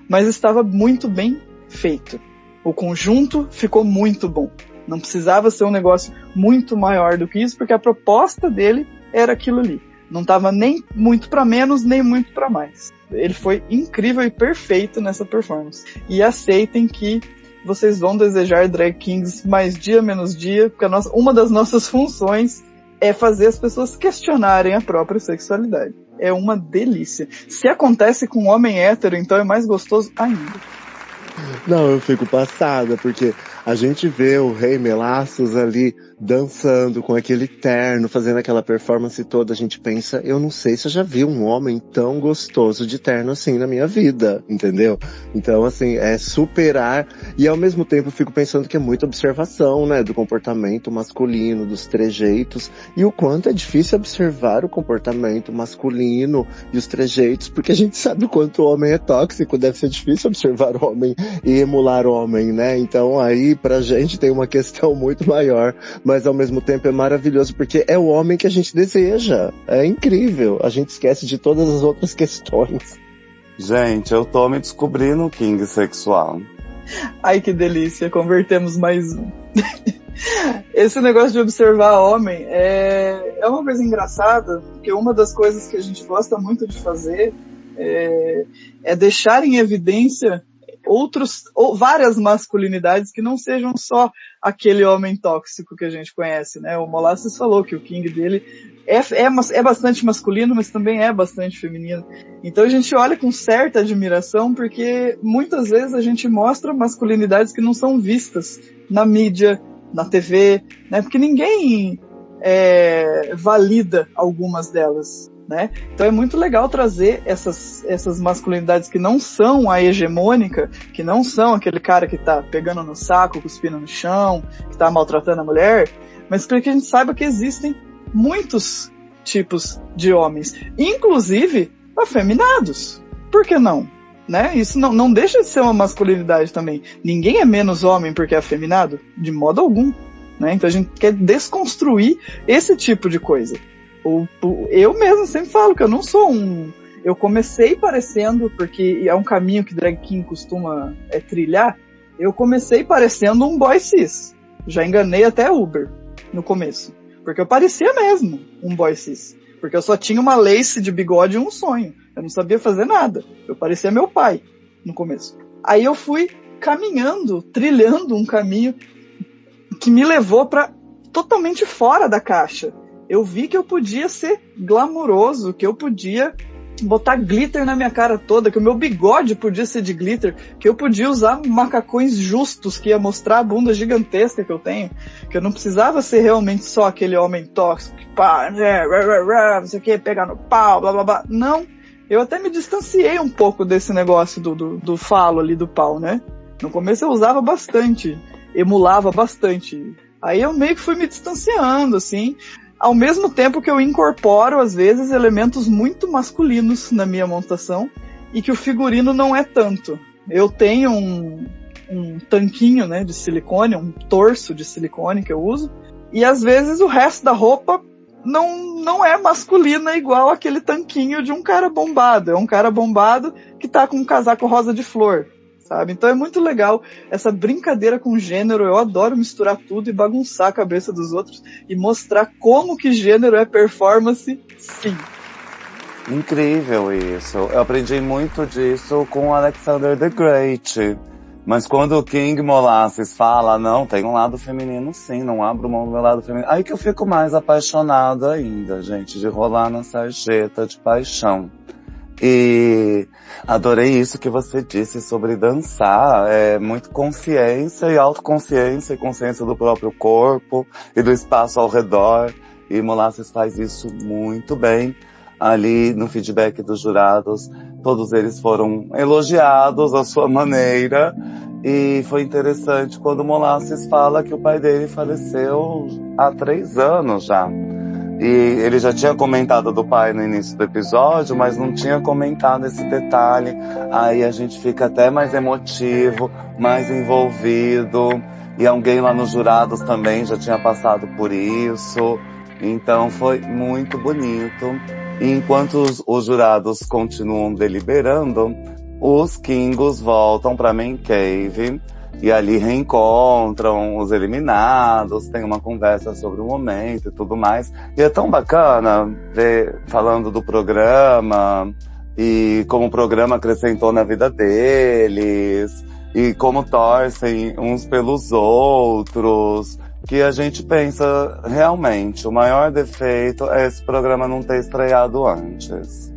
mas estava muito bem feito. O conjunto ficou muito bom. Não precisava ser um negócio muito maior do que isso, porque a proposta dele era aquilo ali. Não estava nem muito para menos, nem muito para mais. Ele foi incrível e perfeito nessa performance. E aceitem que vocês vão desejar drag kings mais dia menos dia, porque uma das nossas funções é fazer as pessoas questionarem a própria sexualidade. É uma delícia. Se acontece com um homem hétero, então é mais gostoso ainda. Não, eu fico passada, porque a gente vê o Rei Melaços ali dançando com aquele terno, fazendo aquela performance toda, a gente pensa, eu não sei se eu já vi um homem tão gostoso de terno assim na minha vida, entendeu? Então, assim, é superar, e ao mesmo tempo eu fico pensando que é muita observação, né, do comportamento masculino, dos trejeitos, e o quanto é difícil observar o comportamento masculino e os trejeitos, porque a gente sabe o quanto o homem é tóxico, deve ser difícil observar o homem e emular o homem, né? Então aí pra gente tem uma questão muito maior, mas ao mesmo tempo é maravilhoso porque é o homem que a gente deseja. É incrível. A gente esquece de todas as outras questões. Gente, eu tô me descobrindo um king sexual. Ai, que delícia. Convertemos mais um. Esse negócio de observar homem é uma coisa engraçada, porque uma das coisas que a gente gosta muito de fazer é deixar em evidência várias masculinidades que não sejam só aquele homem tóxico que a gente conhece, né? O Molasses falou que o King dele é bastante masculino, mas também é bastante feminino. Então a gente olha com certa admiração, porque muitas vezes a gente mostra masculinidades que não são vistas na mídia, na TV, né? Porque ninguém valida algumas delas, né? Então é muito legal trazer essas masculinidades que não são a hegemônica, que não são aquele cara que tá pegando no saco, cuspindo no chão, que tá maltratando a mulher, mas para que a gente saiba que existem muitos tipos de homens, inclusive afeminados. Por que não? Né? Isso não deixa de ser uma masculinidade também. Ninguém é menos homem porque é afeminado, de modo algum, né? Então a gente quer desconstruir esse tipo de coisa. Eu mesmo sempre falo que eu não sou eu comecei parecendo, porque é um caminho que drag king costuma trilhar, eu comecei parecendo um boy cis. Já enganei até Uber no começo, porque eu parecia mesmo um boy cis, porque eu só tinha uma lace de bigode e um sonho, eu não sabia fazer nada, eu parecia meu pai no começo. Aí eu fui caminhando, trilhando um caminho que me levou para totalmente fora da caixa. Eu vi que eu podia ser glamuroso, que eu podia botar glitter na minha cara toda, que o meu bigode podia ser de glitter, que eu podia usar macacões justos, que ia mostrar a bunda gigantesca que eu tenho, que eu não precisava ser realmente só aquele homem tóxico, que pá, não sei o que, pegar no pau, blá blá blá. Não, eu até me distanciei um pouco desse negócio do falo ali, do pau, né? No começo eu usava bastante, emulava bastante. Aí eu meio que fui me distanciando, assim, ao mesmo tempo que eu incorporo, às vezes, elementos muito masculinos na minha montação e que o figurino não é tanto. Eu tenho um tanquinho, né, de silicone, um torso de silicone que eu uso, e às vezes o resto da roupa não é masculina igual aquele tanquinho de um cara bombado. É um cara bombado que tá com um casaco rosa de flor, sabe? Então é muito legal essa brincadeira com gênero. Eu adoro misturar tudo e bagunçar a cabeça dos outros e mostrar como que gênero é performance, sim. Incrível isso. Eu aprendi muito disso com Alexander the Great. Mas quando o King Molasses fala, não, tem um lado feminino sim, não abro mão do meu lado feminino. Aí que eu fico mais apaixonada ainda, gente, de rolar na sarjeta de paixão. E adorei isso que você disse sobre dançar, é muito consciência e autoconsciência e consciência do próprio corpo e do espaço ao redor, e Molasses faz isso muito bem. Ali no feedback dos jurados, todos eles foram elogiados à sua maneira, e foi interessante quando Molasses fala que o pai dele faleceu há 3 anos já. E ele já tinha comentado do pai no início do episódio, mas não tinha comentado esse detalhe. Aí a gente fica até mais emotivo, mais envolvido. E alguém lá nos jurados também já tinha passado por isso. Então foi muito bonito. E enquanto os jurados continuam deliberando, os Kingos voltam pra Main Cave. E ali reencontram os eliminados, tem uma conversa sobre o momento e tudo mais. E é tão bacana ver falando do programa e como o programa acrescentou na vida deles e como torcem uns pelos outros, que a gente pensa, realmente, o maior defeito é esse programa não ter estreado antes.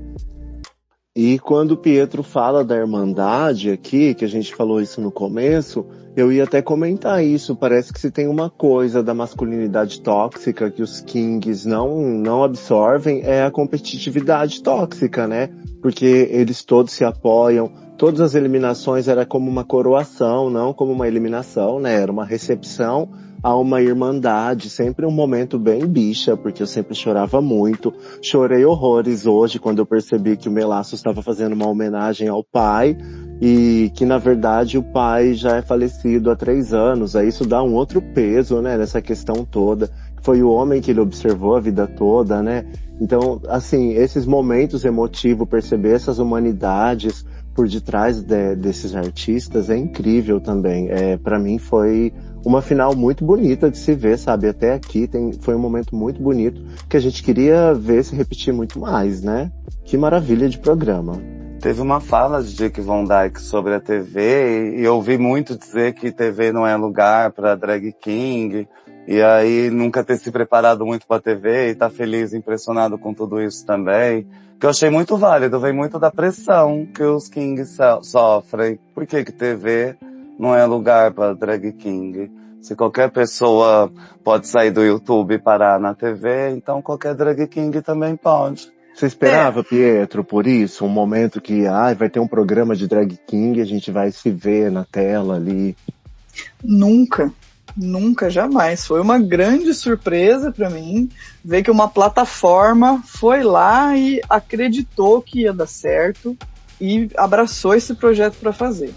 E quando o Pietro fala da Irmandade aqui, que a gente falou isso no começo, eu ia até comentar isso. Parece que se tem uma coisa da masculinidade tóxica que os Kings não absorvem, é a competitividade tóxica, né? Porque eles todos se apoiam, todas as eliminações era como uma coroação, não como uma eliminação, né? Era uma recepção a uma irmandade, sempre um momento bem bicha, porque eu sempre chorava muito. Chorei horrores hoje quando eu percebi que o Melassos estava fazendo uma homenagem ao pai e que, na verdade, o pai já é falecido há 3 anos. Aí isso dá um outro peso, né, nessa questão toda. Foi o homem que ele observou a vida toda, né? Então, assim, esses momentos emotivos, perceber essas humanidades por detrás desses artistas é incrível também. Para mim foi uma final muito bonita de se ver, sabe? Até aqui foi um momento muito bonito que a gente queria ver se repetir muito mais, né? Que maravilha de programa. Teve uma fala de Dick Von Dyke sobre a TV e eu ouvi muito dizer que TV não é lugar para drag king e aí nunca ter se preparado muito para a TV e tá feliz, impressionado com tudo isso também. Que eu achei muito válido, vem muito da pressão que os kings sofrem. Por que TV não é lugar para drag king? Se qualquer pessoa pode sair do YouTube e parar na TV, então qualquer drag king também pode. Você esperava, Pietro, por isso? Um momento que vai ter um programa de drag king, a gente vai se ver na tela ali. Nunca, jamais. Foi uma grande surpresa pra mim ver que uma plataforma foi lá e acreditou que ia dar certo e abraçou esse projeto pra fazer.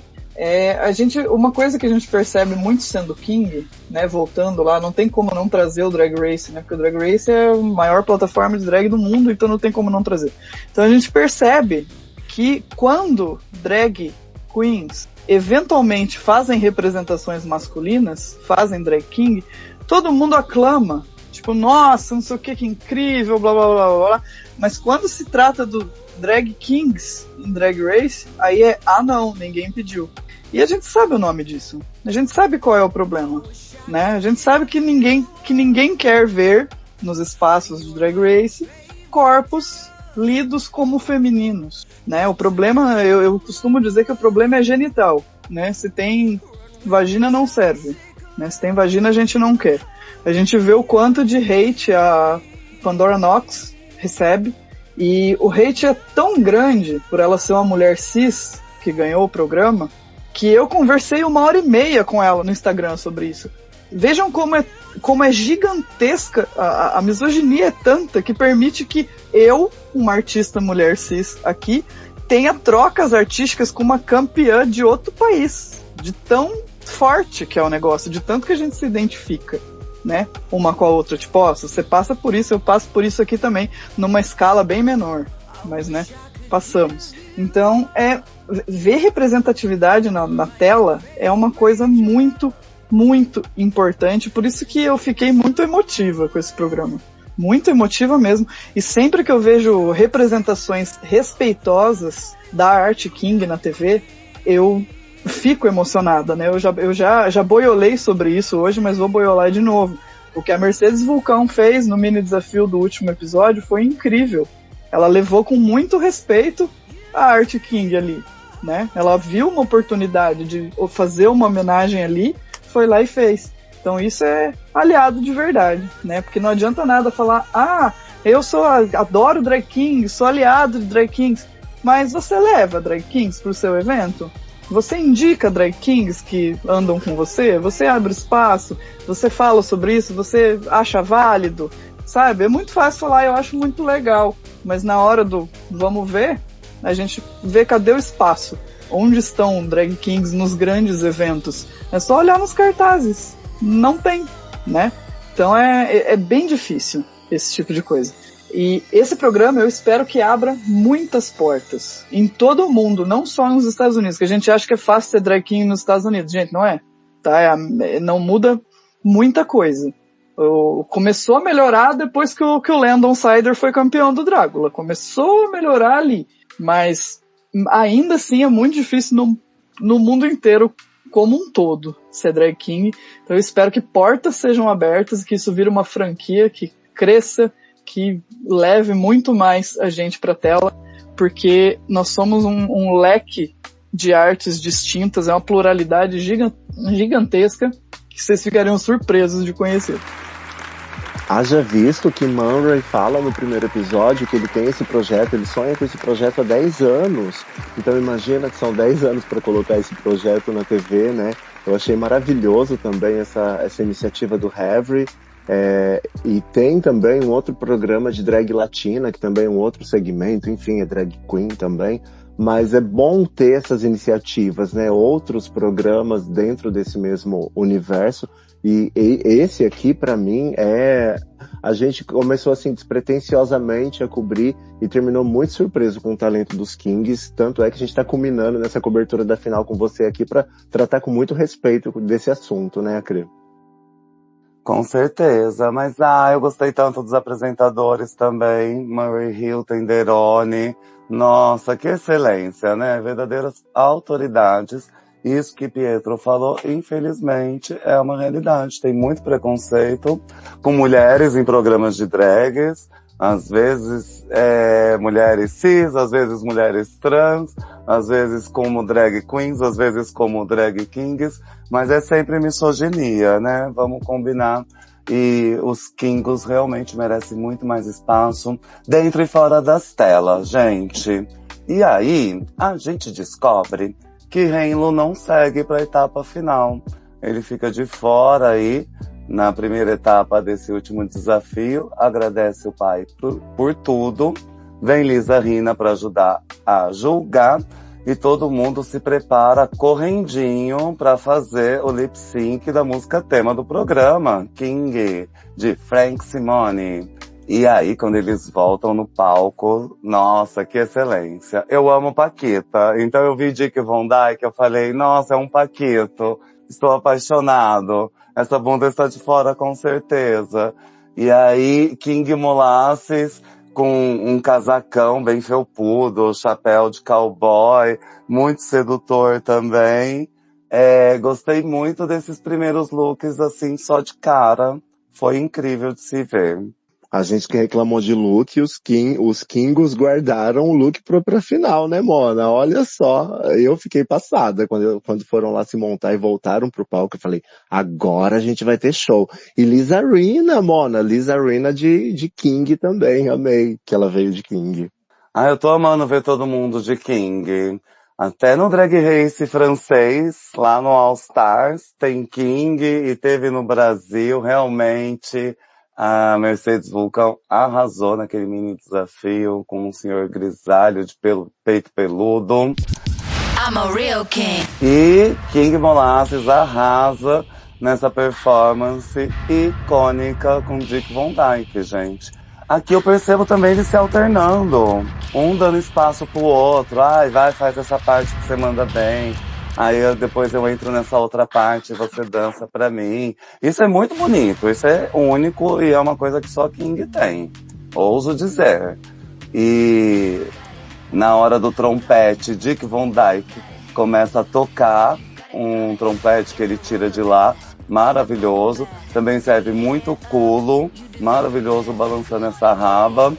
Uma coisa que a gente percebe muito sendo King, né, voltando lá, não tem como não trazer o Drag Race, né, porque o Drag Race é a maior plataforma de drag do mundo, então não tem como não trazer. Então a gente percebe que quando drag queens eventualmente fazem representações masculinas, fazem drag king, todo mundo aclama, tipo, nossa, não sei o que incrível, blá blá blá blá, mas quando se trata do drag kings em Drag Race, aí não, ninguém pediu. E a gente sabe o nome disso. A gente sabe qual é o problema, né? A gente sabe que ninguém quer ver nos espaços de Drag Race corpos lidos como femininos, né? O problema, eu costumo dizer que o problema é genital, né? Se tem vagina, não serve, né? Se tem vagina, a gente não quer. A gente vê o quanto de hate a Pandora Nox recebe, e o hate é tão grande por ela ser uma mulher cis que ganhou o programa, que eu conversei 1h30 com ela no Instagram sobre isso. Vejam como é gigantesca, a misoginia é tanta que permite que eu, uma artista mulher cis aqui, tenha trocas artísticas com uma campeã de outro país, de tão forte que é o negócio, de tanto que a gente se identifica, né, uma com a outra. Tipo, ó, se você passa por isso, eu passo por isso aqui também, numa escala bem menor, mas, né, passamos. Então, ver representatividade na tela é uma coisa muito, muito importante, por isso que eu fiquei muito emotiva com esse programa. Muito emotiva mesmo. E sempre que eu vejo representações respeitosas da Art King na TV, eu fico emocionada, né? Eu já boiolei sobre isso hoje, mas vou boiolar de novo. O que a Mercedes Vulcão fez no mini desafio do último episódio foi incrível. Ela levou com muito respeito a Art King ali, né? Ela viu uma oportunidade de fazer uma homenagem ali, foi lá e fez. Então isso é aliado de verdade, né? Porque não adianta nada falar, eu adoro drag kings, sou aliado de drag kings, mas você leva drag kings pro seu evento? Você indica drag kings que andam com você? Você abre espaço? Você fala sobre isso? Você acha válido? Sabe? É muito fácil falar, eu acho muito legal, mas na hora do vamos ver, a gente vê cadê o espaço. Onde estão drag kings nos grandes eventos? É só olhar nos cartazes. Não tem, né? Então é bem difícil esse tipo de coisa. E esse programa eu espero que abra muitas portas em todo o mundo, não só nos Estados Unidos, que a gente acha que é fácil ser drag king nos Estados Unidos. Gente, não é. Tá? Não muda muita coisa. Começou a melhorar depois que o Landon Sider foi campeão do Drácula. Começou a melhorar ali. Mas ainda assim é muito difícil no mundo inteiro como um todo ser drag king. Então eu espero que portas sejam abertas, que isso vire uma franquia, que cresça, que leve muito mais a gente pra tela, porque nós somos um leque de artes distintas, é uma pluralidade gigantesca que vocês ficariam surpresos de conhecer. Haja visto que Murray fala no primeiro episódio que ele tem esse projeto, ele sonha com esse projeto há 10 anos. Então imagina que são 10 anos para colocar esse projeto na TV, né? Eu achei maravilhoso também essa iniciativa do Havre. E tem também um outro programa de drag latina, que também é um outro segmento, enfim, é drag queen também. Mas é bom ter essas iniciativas, né? Outros programas dentro desse mesmo universo. E esse aqui, pra mim, a gente começou assim despretensiosamente a cobrir e terminou muito surpreso com o talento dos Kings. Tanto é que a gente tá culminando nessa cobertura da final com você aqui pra tratar com muito respeito desse assunto, né, Acre? Com certeza, mas eu gostei tanto dos apresentadores também, Murray Hilton, Derone, nossa, que excelência, né? Verdadeiras autoridades. Isso que Pietro falou, infelizmente, é uma realidade. Tem muito preconceito com mulheres em programas de drags, às vezes mulheres cis, às vezes mulheres trans, às vezes como drag queens, às vezes como drag kings, mas é sempre misoginia, né? Vamos combinar. E os kingos realmente merecem muito mais espaço dentro e fora das telas, gente. E aí, a gente descobre que Renlo não segue para a etapa final. Ele fica de fora aí, na primeira etapa desse último desafio, agradece o pai por tudo, vem Lisa Rinna para ajudar a julgar, e todo mundo se prepara correndinho para fazer o lip sync da música tema do programa, King, de Frank Simone. E aí, quando eles voltam no palco, nossa, que excelência. Eu amo Paquita, então eu vi Dick Von Dyke, eu falei, nossa, é um Paquito, estou apaixonado. Essa bunda está de fora com certeza. E aí, King Molasses, com um casacão bem felpudo, chapéu de cowboy, muito sedutor também. Gostei muito desses primeiros looks, assim, só de cara. Foi incrível de se ver. A gente que reclamou de look, os Kingos guardaram o look pra final, né, Mona? Olha só, eu fiquei passada quando foram lá se montar e voltaram pro palco. Eu falei, agora a gente vai ter show. E Lisa Rinna, Mona, Lisa Rinna de King também, amei que ela veio de King. Eu tô amando ver todo mundo de King. Até no Drag Race francês, lá no All Stars, tem King e teve no Brasil, realmente. A Mercedes Vulcan arrasou naquele mini desafio com um senhor grisalho de peito peludo. I'm a real king. E King Molasses arrasa nessa performance icônica com Dick Von Dyke, gente. Aqui eu percebo também eles se alternando, um dando espaço pro outro. Vai, faz essa parte que você manda bem. Aí depois eu entro nessa outra parte e você dança pra mim. Isso é muito bonito, isso é único e é uma coisa que só King tem. Ouso dizer. E na hora do trompete, Dick Von Dyke começa a tocar um trompete que ele tira de lá. Maravilhoso. Também serve muito culo. Maravilhoso balançando essa raba.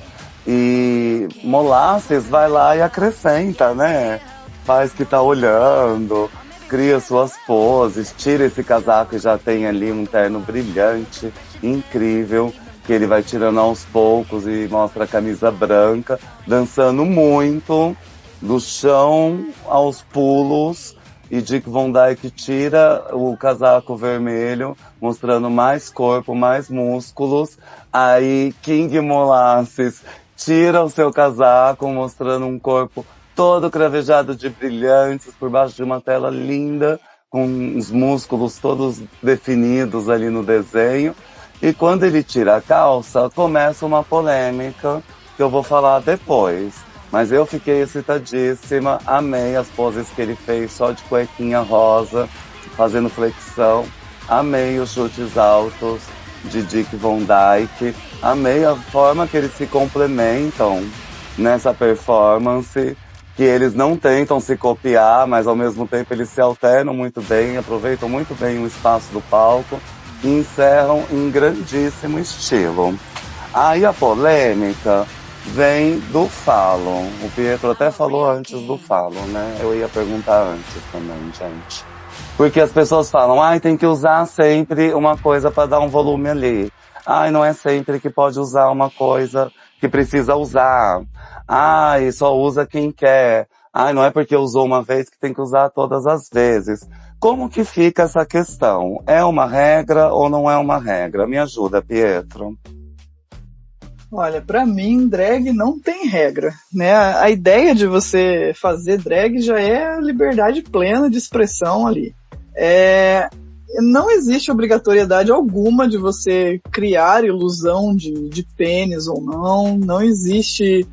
E Molasses vai lá e acrescenta, né? Faz que tá olhando, cria suas poses, tira esse casaco e já tem ali um terno brilhante, incrível, que ele vai tirando aos poucos e mostra a camisa branca, dançando muito, do chão aos pulos, e Dick Von Dyke tira o casaco vermelho, mostrando mais corpo, mais músculos, aí King Molasses tira o seu casaco, mostrando um corpo todo cravejado de brilhantes por baixo de uma tela linda, com os músculos todos definidos ali no desenho. E quando ele tira a calça, começa uma polêmica que eu vou falar depois. Mas eu fiquei excitadíssima, amei as poses que ele fez só de cuequinha rosa, fazendo flexão. Amei os chutes altos de Dick Von Dyke. Amei a forma que eles se complementam nessa performance. Que eles não tentam se copiar, mas ao mesmo tempo eles se alternam muito bem, aproveitam muito bem o espaço do palco e encerram em grandíssimo estilo. Aí a polêmica vem do Fallon. O Pietro até falou antes do Fallon, né? Eu ia perguntar antes também, gente. Porque as pessoas falam, tem que usar sempre uma coisa para dar um volume ali. Não é sempre que pode usar uma coisa que precisa usar. Só usa quem quer. Não é porque usou uma vez que tem que usar todas as vezes. Como que fica essa questão? É uma regra ou não é uma regra? Me ajuda, Pietro. Olha, pra mim, drag não tem regra, né? A ideia de você fazer drag já é liberdade plena de expressão ali. Não existe obrigatoriedade alguma de você criar ilusão de pênis ou não. Não existe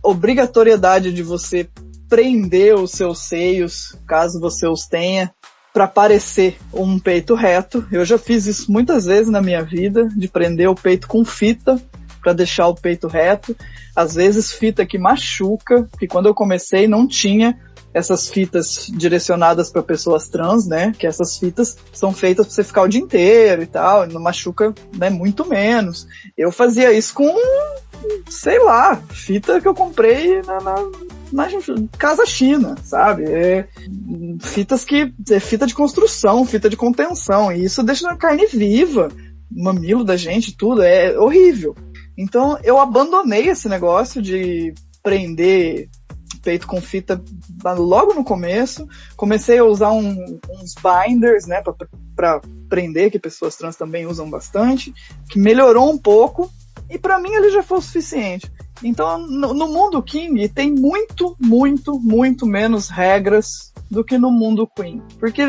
obrigatoriedade de você prender os seus seios, caso você os tenha, para parecer um peito reto. Eu já fiz isso muitas vezes na minha vida, de prender o peito com fita para deixar o peito reto. Às vezes fita que machuca, porque quando eu comecei não tinha essas fitas direcionadas para pessoas trans, né? Que essas fitas são feitas para você ficar o dia inteiro e tal, e não machuca, né, muito menos. Eu fazia isso com, sei lá, fita que eu comprei na casa China, sabe? Fita de construção, fita de contenção, e isso deixa a carne viva, o mamilo da gente, tudo, é horrível. Então eu abandonei esse negócio de prender peito com fita logo no começo. Comecei a usar uns binders, né, pra prender, que pessoas trans também usam bastante, que melhorou um pouco, e pra mim ele já foi o suficiente. Então, no mundo King tem muito, muito, muito menos regras do que no mundo Queen.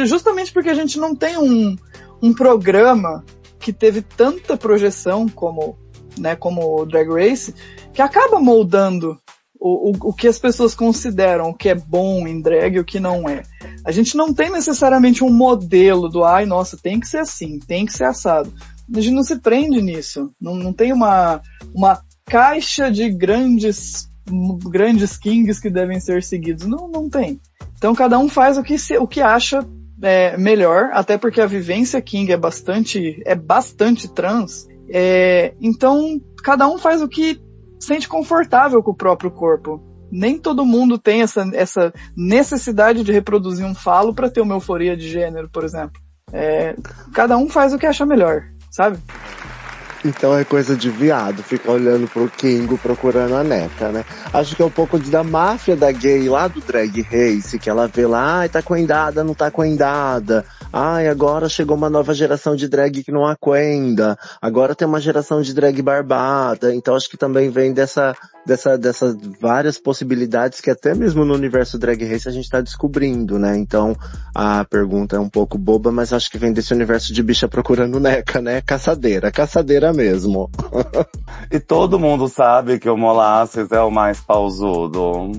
Justamente porque a gente não tem um programa que teve tanta projeção como o Drag Race, que acaba moldando o que as pessoas consideram o que é bom em drag e o que não é. A gente não tem necessariamente um modelo do nossa, tem que ser assim, tem que ser assado. A gente não se prende nisso. Não tem uma caixa de grandes kings que devem ser seguidos. Não tem. Então cada um faz o que acha melhor, até porque a vivência King é bastante trans. Então cada um faz o que sente confortável com o próprio corpo. Nem todo mundo tem essa necessidade de reproduzir um falo para ter uma euforia de gênero, por exemplo. Cada um faz o que acha melhor, sabe? Então é coisa de viado, ficar olhando pro Kingo procurando a neta, né? Acho que é um pouco da máfia da gay lá do Drag Race, que ela vê lá, ai, tá coendada, não tá coendada. Ai, agora chegou uma nova geração de drag que não aquenda. Agora tem uma geração de drag barbada. Então acho que também vem dessas várias possibilidades que até mesmo no universo Drag Race a gente tá descobrindo, né? Então a pergunta é um pouco boba, mas acho que vem desse universo de bicha procurando neca, né? Caçadeira mesmo. E todo mundo sabe que o Molasses é o mais pausudo.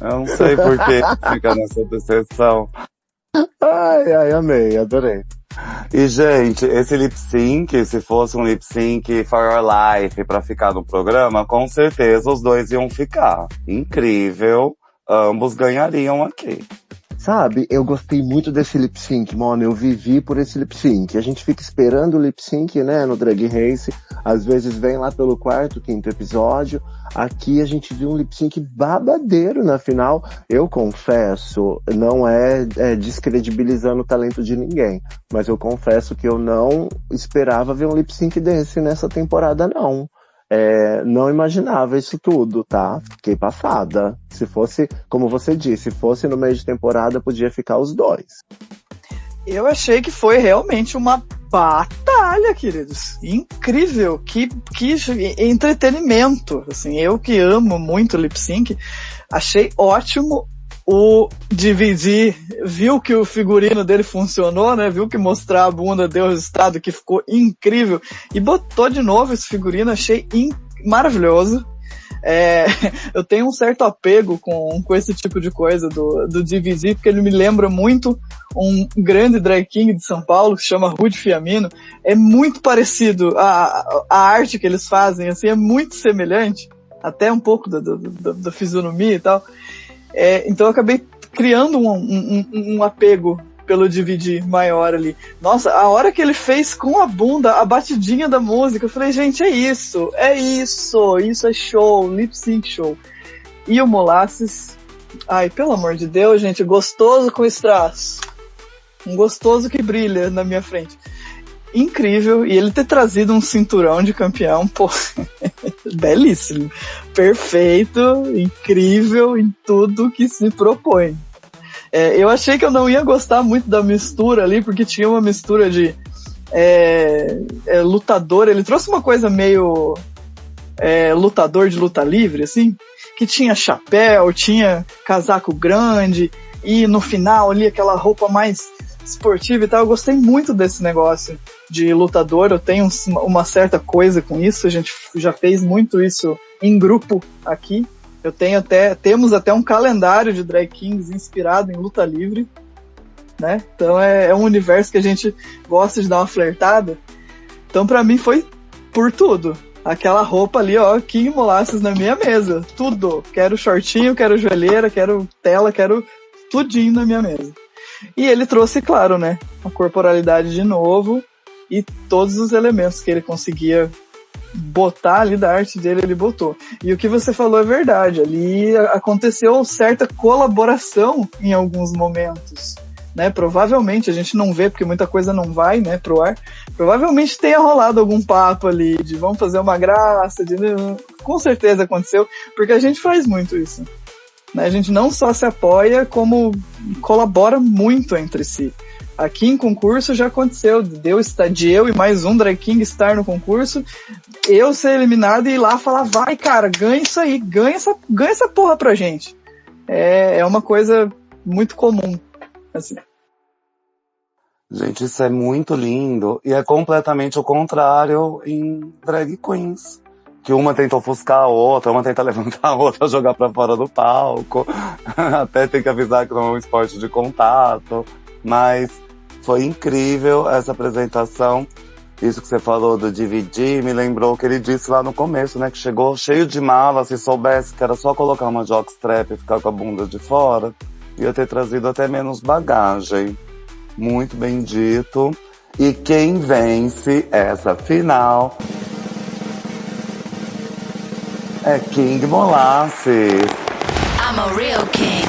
Eu não sei por que fica nessa decepção. Ai, amei, adorei. E, gente, esse lip sync, se fosse um lip sync for your life pra ficar no programa, com certeza os dois iam ficar. Incrível. Ambos ganhariam aqui. Sabe, eu gostei muito desse lip sync, mano, eu vivi por esse lip sync. A gente fica esperando o lip sync, né, no Drag Race, às vezes vem lá pelo 4º, 5º episódio. Aqui a gente viu um lip sync babadeiro na final. Eu confesso, não é descredibilizando o talento de ninguém, mas eu confesso que eu não esperava ver um lip sync desse nessa temporada, não. Não imaginava isso tudo, tá? Fiquei passada. Se fosse, como você disse, se fosse no meio de temporada, podia ficar os dois. Eu achei que foi realmente uma batalha, queridos. Incrível. Que entretenimento. Assim, eu que amo muito lip sync, achei ótimo. O DVD viu que o figurino dele funcionou, né? Viu que mostrar a bunda deu resultado, que ficou incrível. E botou de novo esse figurino, achei maravilhoso. Eu tenho um certo apego com esse tipo de coisa do DVD, porque ele me lembra muito um grande drag king de São Paulo, que se chama Rudy Fiamino. É muito parecido, a arte que eles fazem, assim, é muito semelhante, até um pouco da fisionomia e tal. Então eu acabei criando um apego pelo DVD maior ali. Nossa, a hora que ele fez com a bunda, a batidinha da música, eu falei, gente, isso é show, lip sync show. E o Molasses, ai, pelo amor de Deus, gente, gostoso com strass. Um gostoso que brilha na minha frente. Incrível, e ele ter trazido um cinturão de campeão, pô, belíssimo, perfeito, incrível em tudo que se propõe. Eu achei que eu não ia gostar muito da mistura ali, porque tinha uma mistura de lutador, ele trouxe uma coisa meio lutador de luta livre, assim, que tinha chapéu, tinha casaco grande, e no final ali aquela roupa mais esportiva e tal. Eu gostei muito desse negócio de lutador, eu tenho uma certa coisa com isso, a gente já fez muito isso em grupo aqui. Temos até um calendário de drag kings inspirado em luta livre, né? Então é um universo que a gente gosta de dar uma flertada. Então pra mim foi por tudo. Aquela roupa ali, ó, King Molasses na minha mesa, tudo. Quero shortinho, quero joelheira, quero tela, quero tudinho na minha mesa. E ele trouxe, claro, né, a corporalidade de novo e todos os elementos que ele conseguia botar ali da arte dele, ele botou. E o que você falou é verdade, ali aconteceu certa colaboração em alguns momentos, né? Provavelmente, a gente não vê porque muita coisa não vai, né, pro ar. Provavelmente tenha rolado algum papo ali de vamos fazer uma graça, com certeza aconteceu, porque a gente faz muito isso. A gente não só se apoia, como colabora muito entre si. Aqui em concurso já aconteceu, de eu e mais um drag king estar no concurso, eu ser eliminado e ir lá falar, vai cara, ganha isso aí, ganha essa porra pra gente. É uma coisa muito comum, assim. Gente, isso é muito lindo, e é completamente o contrário em drag queens. Que uma tenta ofuscar a outra, uma tenta levantar a outra, jogar pra fora do palco. Até tem que avisar que não é um esporte de contato. Mas foi incrível essa apresentação. Isso que você falou do DVD me lembrou o que ele disse lá no começo, né? Que chegou cheio de mala, se soubesse que era só colocar uma jockstrap e ficar com a bunda de fora, ia ter trazido até menos bagagem. Muito bem dito. E quem vence essa final é King Molasses. I'm a real king.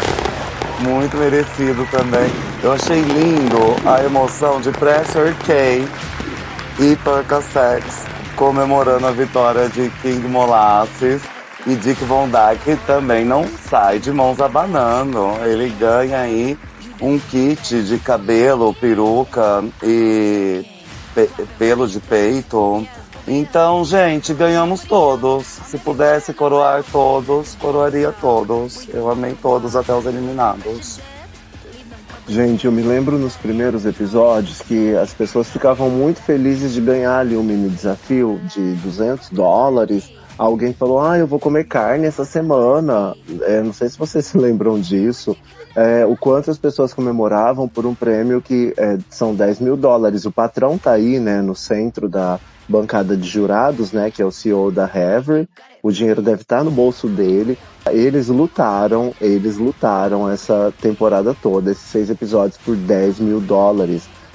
Muito merecido também. Eu achei lindo a emoção de Pressure K e Percocet comemorando a vitória de King Molasses. E Dick Von Dyke também não sai de mãos abanando. Ele ganha aí um kit de cabelo, peruca e pelo de peito. Então, gente, ganhamos todos. Se pudesse coroar todos, coroaria todos. Eu amei todos, até os eliminados. Gente, eu me lembro nos primeiros episódios que as pessoas ficavam muito felizes de ganhar ali um mini desafio de $200. Alguém falou, eu vou comer carne essa semana. Não sei se vocês se lembram disso. O quanto as pessoas comemoravam por um prêmio que são $10 mil. O patrão tá aí, né, no centro da bancada de jurados, né, que é o CEO da Havre. O dinheiro deve estar no bolso dele. Eles lutaram essa temporada toda, esses 6 episódios, por $10 mil.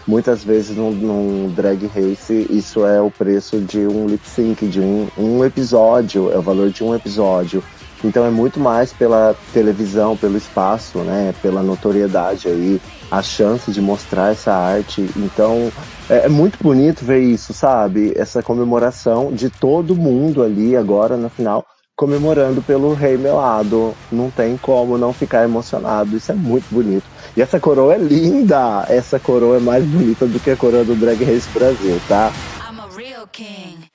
Muitas vezes num Drag Race isso é o preço de um lip sync, de um episódio, é o valor de um episódio. Então é muito mais pela televisão, pelo espaço, né, pela notoriedade aí, a chance de mostrar essa arte. Então é muito bonito ver isso, sabe? Essa comemoração de todo mundo ali agora na final, comemorando pelo Rei Melado. Não tem como não ficar emocionado, isso é muito bonito. E essa coroa é linda, essa coroa é mais bonita do que a coroa do Drag Race Brasil, tá? I'm a real king.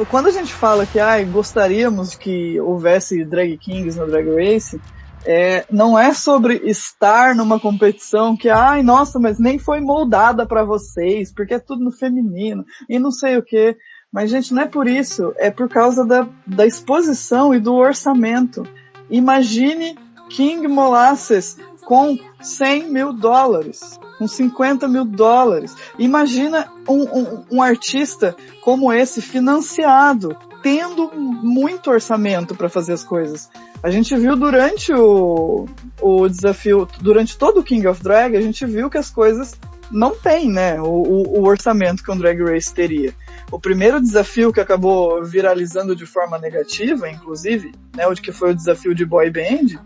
Quando a gente fala que gostaríamos que houvesse drag kings no Drag Race, não é sobre estar numa competição que, nossa, mas nem foi moldada pra vocês, porque é tudo no feminino, e não sei o quê. Mas, gente, não é por isso, é por causa da exposição e do orçamento. Imagine King Molasses com $100 mil, com $50 mil. Imagina um artista como esse financiado, tendo muito orçamento para fazer as coisas. A gente viu durante o desafio, durante todo o King of Drag, a gente viu que as coisas não têm, né, o orçamento que um Drag Race teria. O primeiro desafio que acabou viralizando de forma negativa, inclusive, né, o que foi o desafio de boy band,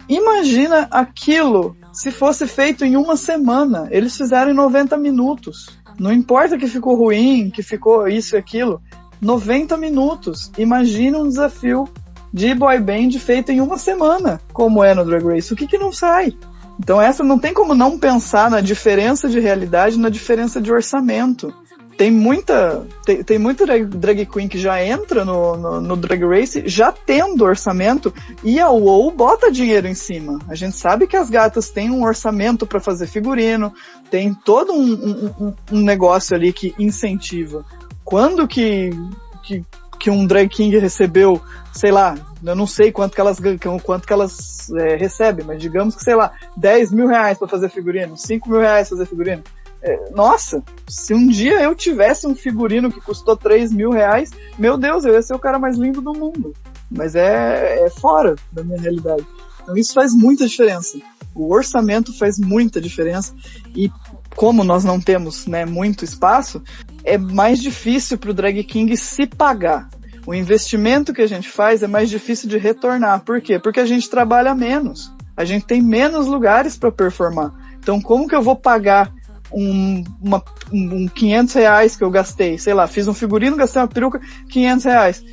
imagina aquilo se fosse feito em uma semana. Eles fizeram em 90 minutos. Não importa que ficou ruim, que ficou isso e aquilo. 90 minutos. Imagina um desafio de boy band feito em uma semana, como é no Drag Race. O que não sai? Então essa não tem como não pensar na diferença de realidade, na diferença de orçamento. Tem muita drag queen que já entra no Drag Race já tendo orçamento, e a UOL bota dinheiro em cima. A gente sabe que as gatas têm um orçamento para fazer figurino, tem todo um negócio ali que incentiva. Quando que um drag king recebeu, sei lá, eu não sei quanto que elas recebem, mas digamos que, sei lá, $10 mil para fazer figurino, $5 mil para fazer figurino. Nossa, se um dia eu tivesse um figurino que custou $3 mil, meu Deus, eu ia ser o cara mais lindo do mundo. Mas é fora da minha realidade. Então isso faz muita diferença. O orçamento faz muita diferença. E como nós não temos, né, muito espaço, é mais difícil para o drag king se pagar. O investimento que a gente faz é mais difícil de retornar. Por quê? Porque a gente trabalha menos. A gente tem menos lugares para performar. Então como que eu vou pagar um $500 que eu gastei, sei lá, fiz um figurino, gastei uma peruca, $500.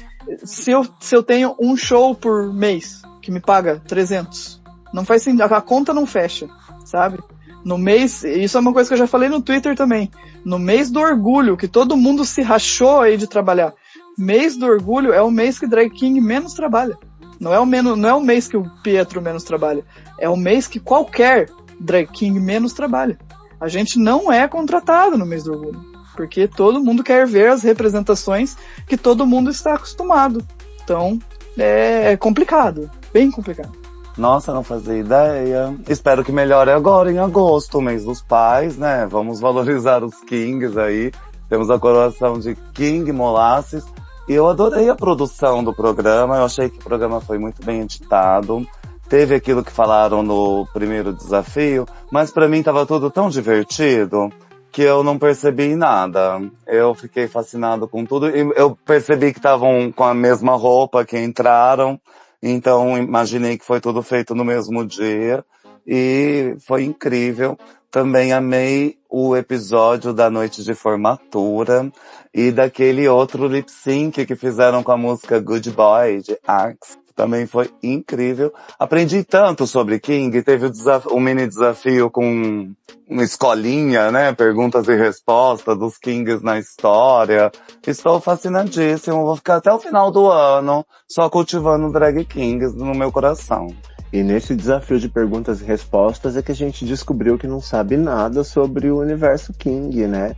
Se eu tenho um show por mês que me paga 300, não faz sentido, a conta não fecha, sabe? No mês, isso é uma coisa que eu já falei no Twitter também, no mês do orgulho, que todo mundo se rachou aí de trabalhar, mês do orgulho é o mês que drag king menos trabalha, não é o mês que o Pietro menos trabalha, é o mês que qualquer drag king menos trabalha. A gente não é contratado no mês do orgulho, porque todo mundo quer ver as representações que todo mundo está acostumado. Então, é complicado, bem complicado. Nossa, não fazia ideia. Espero que melhore agora em agosto, mês dos pais, né? Vamos valorizar os kings aí. Temos a coroação de King Molasses. E eu adorei a produção do programa, eu achei que o programa foi muito bem editado. teve aquilo que falaram no primeiro desafio, mas pra mim tava tudo tão divertido que eu não percebi nada. Eu fiquei fascinado com tudo e eu percebi que estavam com a mesma roupa que entraram, então imaginei que foi tudo feito no mesmo dia e foi incrível. Também amei o episódio da noite de formatura e daquele outro lip sync que fizeram com a música Good Boy de Axe. Também foi incrível. Aprendi tanto sobre King, teve um mini desafio com uma escolinha, né? Perguntas e respostas dos Kings na história. Estou fascinadíssimo, vou ficar até o final do ano só cultivando drag kings no meu coração. E nesse desafio de perguntas e respostas é que a gente descobriu que não sabe nada sobre o universo King, né?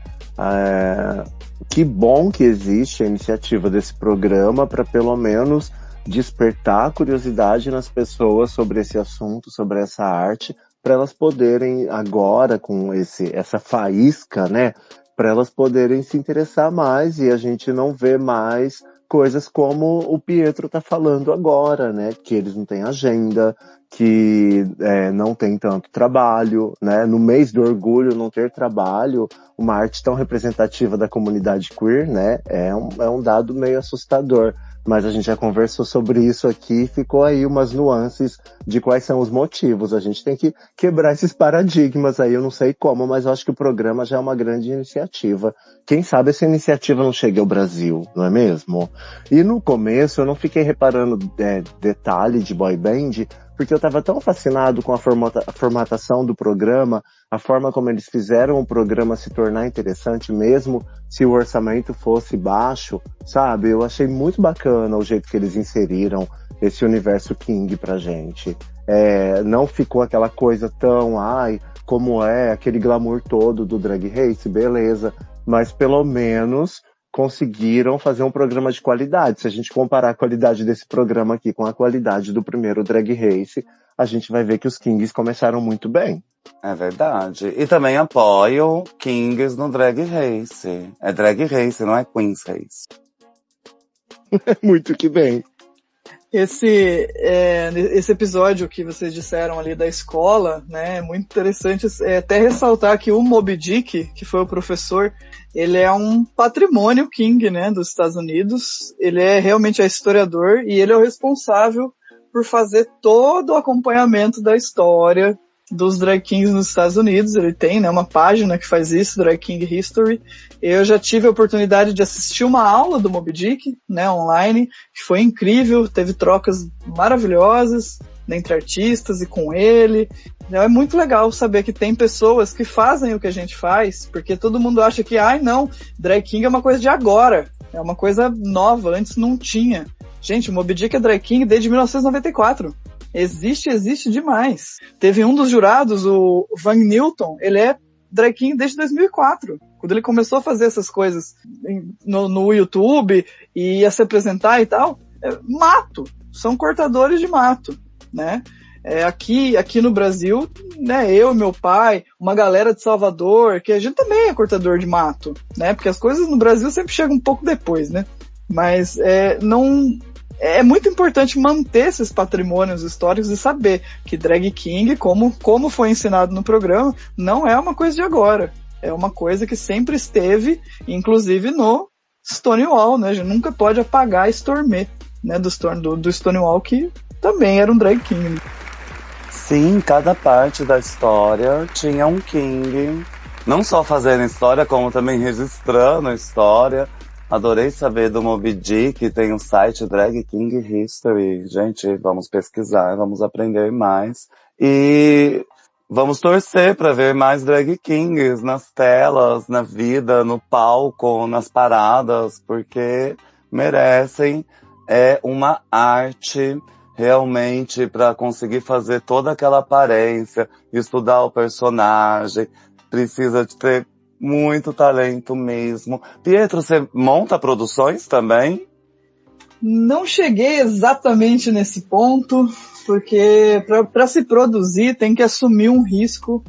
Que bom que existe a iniciativa desse programa para pelo menos despertar a curiosidade nas pessoas sobre esse assunto, sobre essa arte, para elas poderem agora, com essa faísca, né? Para elas poderem se interessar mais e a gente não vê mais coisas como o Pietro tá falando agora, né? Que eles não têm agenda, que não tem tanto trabalho, né? No mês do orgulho não ter trabalho, uma arte tão representativa da comunidade queer, né? É um dado meio assustador. Mas a gente já conversou sobre isso aqui, ficou aí umas nuances de quais são os motivos. A gente tem que quebrar esses paradigmas aí, eu não sei como, mas eu acho que o programa já é uma grande iniciativa. Quem sabe essa iniciativa não chegue ao Brasil, não é mesmo? E no começo eu não fiquei reparando detalhe de boy band, porque eu estava tão fascinado com a formatação do programa, a forma como eles fizeram o programa se tornar interessante mesmo se o orçamento fosse baixo, sabe? Eu achei muito bacana o jeito que eles inseriram esse universo King pra gente. Não ficou aquela coisa tão, como é, aquele glamour todo do Drag Race, beleza, mas pelo menos conseguiram fazer um programa de qualidade. Se a gente comparar a qualidade desse programa aqui com a qualidade do primeiro Drag Race, a gente vai ver que os Kings começaram muito bem. É verdade. E também apoio Kings no Drag Race. É Drag Race, não é Queen's Race. Muito que bem. Esse episódio que vocês disseram ali da escola, né, é muito interessante até ressaltar que o Moby Dick, que foi o professor, ele é um patrimônio King, né, dos Estados Unidos. Ele é realmente historiador e ele é o responsável por fazer todo o acompanhamento da história dos drag kings nos Estados Unidos. Ele tem, né, uma página que faz isso, Drag King History. Eu já tive a oportunidade de assistir uma aula do Moby Dick, né, online, que foi incrível, teve trocas maravilhosas entre artistas e com ele. Então é muito legal saber que tem pessoas que fazem o que a gente faz, porque todo mundo acha que, não, drag king é uma coisa de agora, é uma coisa nova, antes não tinha. Gente, o Moby Dick é drag king desde 1994. Existe demais. Teve um dos jurados, o Van Newton, ele é drag king desde 2004, quando ele começou a fazer essas coisas no YouTube e ia se apresentar e tal. Mato, são cortadores de mato, né? Aqui no Brasil, né, eu e meu pai, uma galera de Salvador, que a gente também é cortador de mato, né? Porque as coisas no Brasil sempre chegam um pouco depois, né? Mas é muito importante manter esses patrimônios históricos e saber que drag king, como foi ensinado no programa, não é uma coisa de agora. É uma coisa que sempre esteve, inclusive no Stonewall, né? A gente nunca pode apagar a Stormé, né? Do Stonewall, que também era um drag king. Sim, cada parte da história tinha um king. Não só fazendo história, como também registrando a história. Adorei saber do Moby Dick, tem um site Drag King History. Gente, vamos pesquisar, vamos aprender mais. E vamos torcer para ver mais Drag Kings nas telas, na vida, no palco, nas paradas, porque merecem. É uma arte realmente para conseguir fazer toda aquela aparência, estudar o personagem, precisa de ter muito talento mesmo. Pietro, você monta produções também? Não cheguei exatamente nesse ponto, porque para se produzir tem que assumir um risco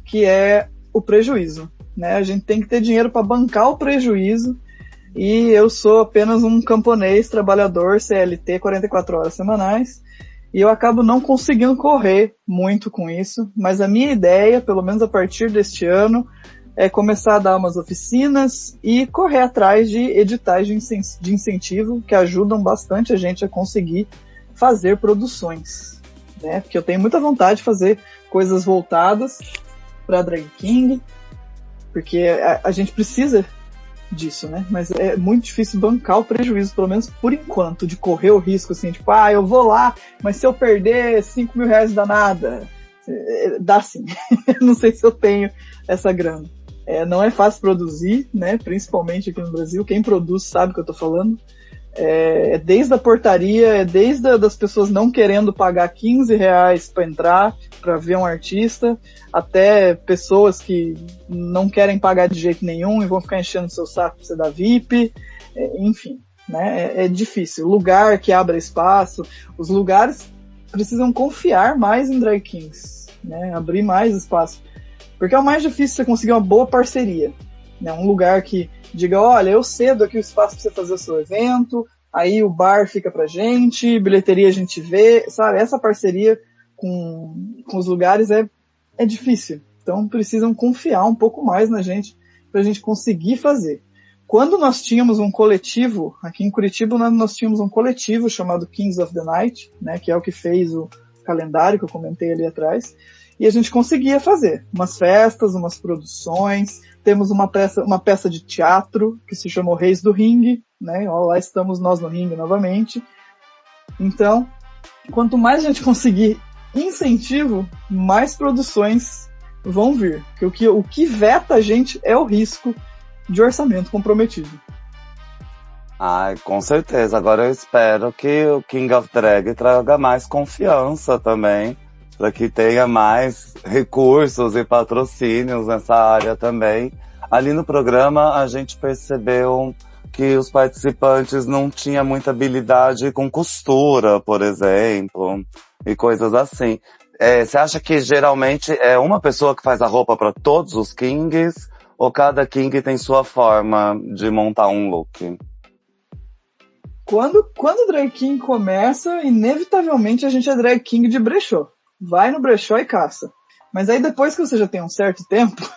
que é o prejuízo, né? A gente tem que ter dinheiro para bancar o prejuízo e eu sou apenas um camponês, trabalhador, CLT, 44 horas semanais e eu acabo não conseguindo correr muito com isso, mas a minha ideia, pelo menos a partir deste ano, é começar a dar umas oficinas e correr atrás de editais de incentivo que ajudam bastante a gente a conseguir fazer produções, né? Porque eu tenho muita vontade de fazer coisas voltadas para Drag King, porque a gente precisa disso, né? Mas é muito difícil bancar o prejuízo, pelo menos por enquanto, de correr o risco, assim, tipo, eu vou lá, mas se eu perder 5 mil reais dá nada. Dá sim. Não sei se eu tenho essa grana. Não é fácil produzir, né? Principalmente aqui no Brasil. Quem produz sabe o que eu tô falando. Desde a portaria, desde das pessoas não querendo pagar 15 reais para entrar, para ver um artista, até pessoas que não querem pagar de jeito nenhum e vão ficar enchendo seu saco pra você dar VIP, enfim, né? É difícil. Lugar que abra espaço, os lugares precisam confiar mais em drag kings, né? Abrir mais espaço. Porque é o mais difícil você conseguir uma boa parceria, né? Um lugar que diga, olha, eu cedo aqui o espaço para você fazer o seu evento, aí o bar fica pra gente, bilheteria a gente vê, sabe? Essa parceria com os lugares é difícil. Então precisam confiar um pouco mais na gente pra gente conseguir fazer. Quando nós tínhamos um coletivo, aqui em Curitiba nós tínhamos um coletivo chamado Kings of the Night, né? Que é o que fez o calendário que eu comentei ali atrás. E a gente conseguia fazer umas festas, umas produções. Temos uma peça de teatro que se chamou Reis do Ringue, né? Lá estamos nós no ringue novamente. Então, quanto mais a gente conseguir incentivo, mais produções vão vir. Porque o que veta a gente é o risco de orçamento comprometido. Com certeza. Agora eu espero que o King of Drag traga mais confiança também, para que tenha mais recursos e patrocínios nessa área também. Ali no programa a gente percebeu que os participantes não tinham muita habilidade com costura, por exemplo, e coisas assim. Você acha que geralmente é uma pessoa que faz a roupa para todos os kings, ou cada king tem sua forma de montar um look? Quando o drag king começa, inevitavelmente a gente é drag king de brechó. Vai no brechó e caça. Mas aí depois que você já tem um certo tempo,